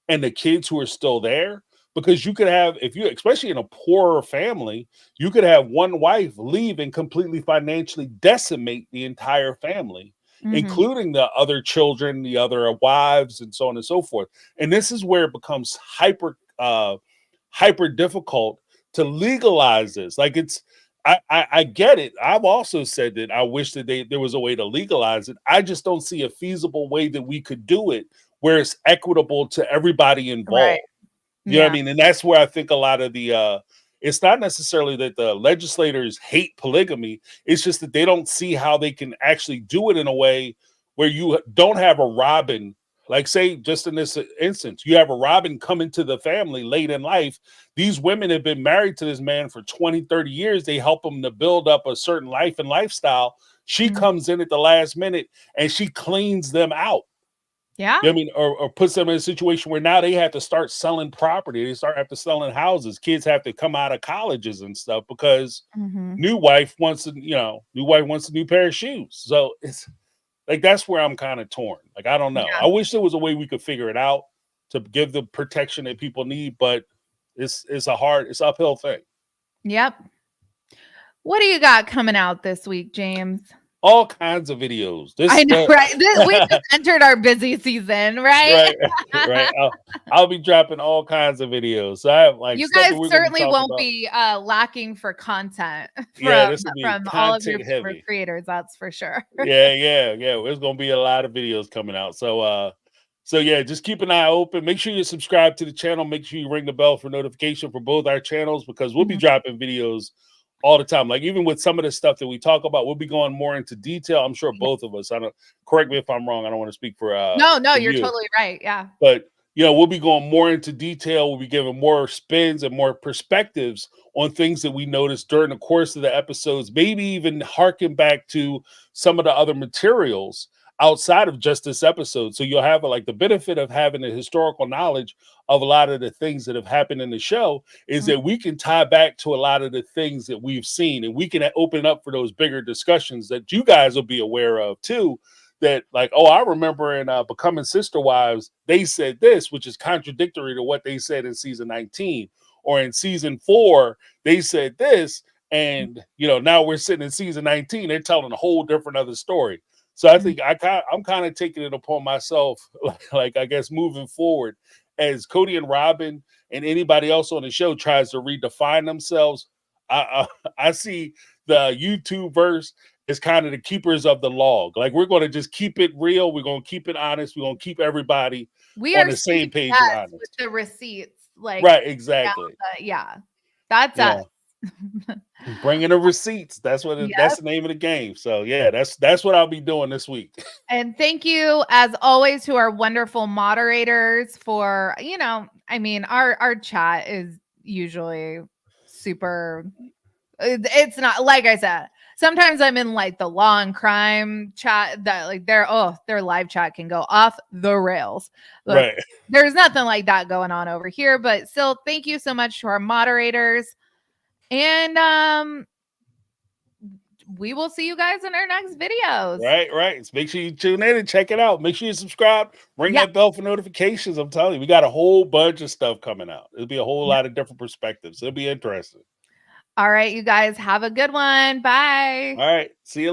and the kids who are still there? Because you could have, if you, especially in a poorer family, you could have one wife leave and completely financially decimate the entire family, including the other children, the other wives, and so on and so forth. And this is where it becomes hyper difficult to legalize this. Like I get it. I've also said that I wish that there was a way to legalize it. I just don't see a feasible way that we could do it where it's equitable to everybody involved. Right. You know what I mean? And that's where I think a lot of the it's not necessarily that the legislators hate polygamy. It's just that they don't see how they can actually do it in a way where you don't have a Robyn. Like say, just in this instance, you have a Robyn come into the family late in life. These women have been married to this man for 20, 30 years. They help them to build up a certain life and lifestyle. She comes in at the last minute and she cleans them out. Yeah. You know what I mean? Or puts them in a situation where now they have to start selling property. They start after selling houses. Kids have to come out of colleges and stuff because new wife wants a new pair of shoes. So it's like that's where I'm kind of torn. Like I don't know. I wish there was a way we could figure it out to give the protection that people need, but it's uphill thing. Yep. What do you got coming out this week, James? All kinds of videos. I know, right? We just entered our busy season, right? Right. I'll be dropping all kinds of videos. So I have like you guys certainly won't be lacking for content from all of your favorite creators. That's for sure. Yeah. There's gonna be a lot of videos coming out. So yeah, just keep an eye open. Make sure you subscribe to the channel. Make sure you ring the bell for notification for both our channels because we'll be dropping videos all the time. Like even with some of the stuff that we talk about, we'll be going more into detail. I'm sure both of us. Correct me if I'm wrong. I don't want to speak for No, you're totally right. Yeah. But we'll be going more into detail. We'll be giving more spins and more perspectives on things that we noticed during the course of the episodes, maybe even harken back to some of the other materials outside of just this episode. So you'll have like the benefit of having the historical knowledge of a lot of the things that have happened in the show is that we can tie back to a lot of the things that we've seen and we can open up for those bigger discussions that you guys will be aware of too. That like, oh, I remember in Becoming Sister Wives, they said this, which is contradictory to what they said in season 19, or in season 4, they said this. And, now we're sitting in season 19, they're telling a whole different other story. So I think I'm kind of taking it upon myself, like I guess moving forward, as Kody and Robyn and anybody else on the show tries to redefine themselves. I see the YouTube verse is kind of the keepers of the log. Like, we're going to just keep it real. We're going to keep it honest. We're going to keep everybody on the same page and honest. With the receipts, like, right, exactly. Yeah, that's us. Bringing the receipts. That's what that's the name of the game. So yeah, that's what I'll be doing this week. And thank you, as always, to our wonderful moderators for, I mean, our chat is usually super. It's not, like I said, sometimes I'm in like the law and crime chat that like their live chat can go off the rails. Look, right. There's nothing like that going on over here, but still, thank you so much to our moderators. And we will see you guys in our next videos. Right. So make sure you tune in and check it out. Make sure you subscribe. Ring that bell for notifications. I'm telling you, we got a whole bunch of stuff coming out. It'll be a whole lot of different perspectives. It'll be interesting. All right, you guys, have a good one. Bye. All right. See you later.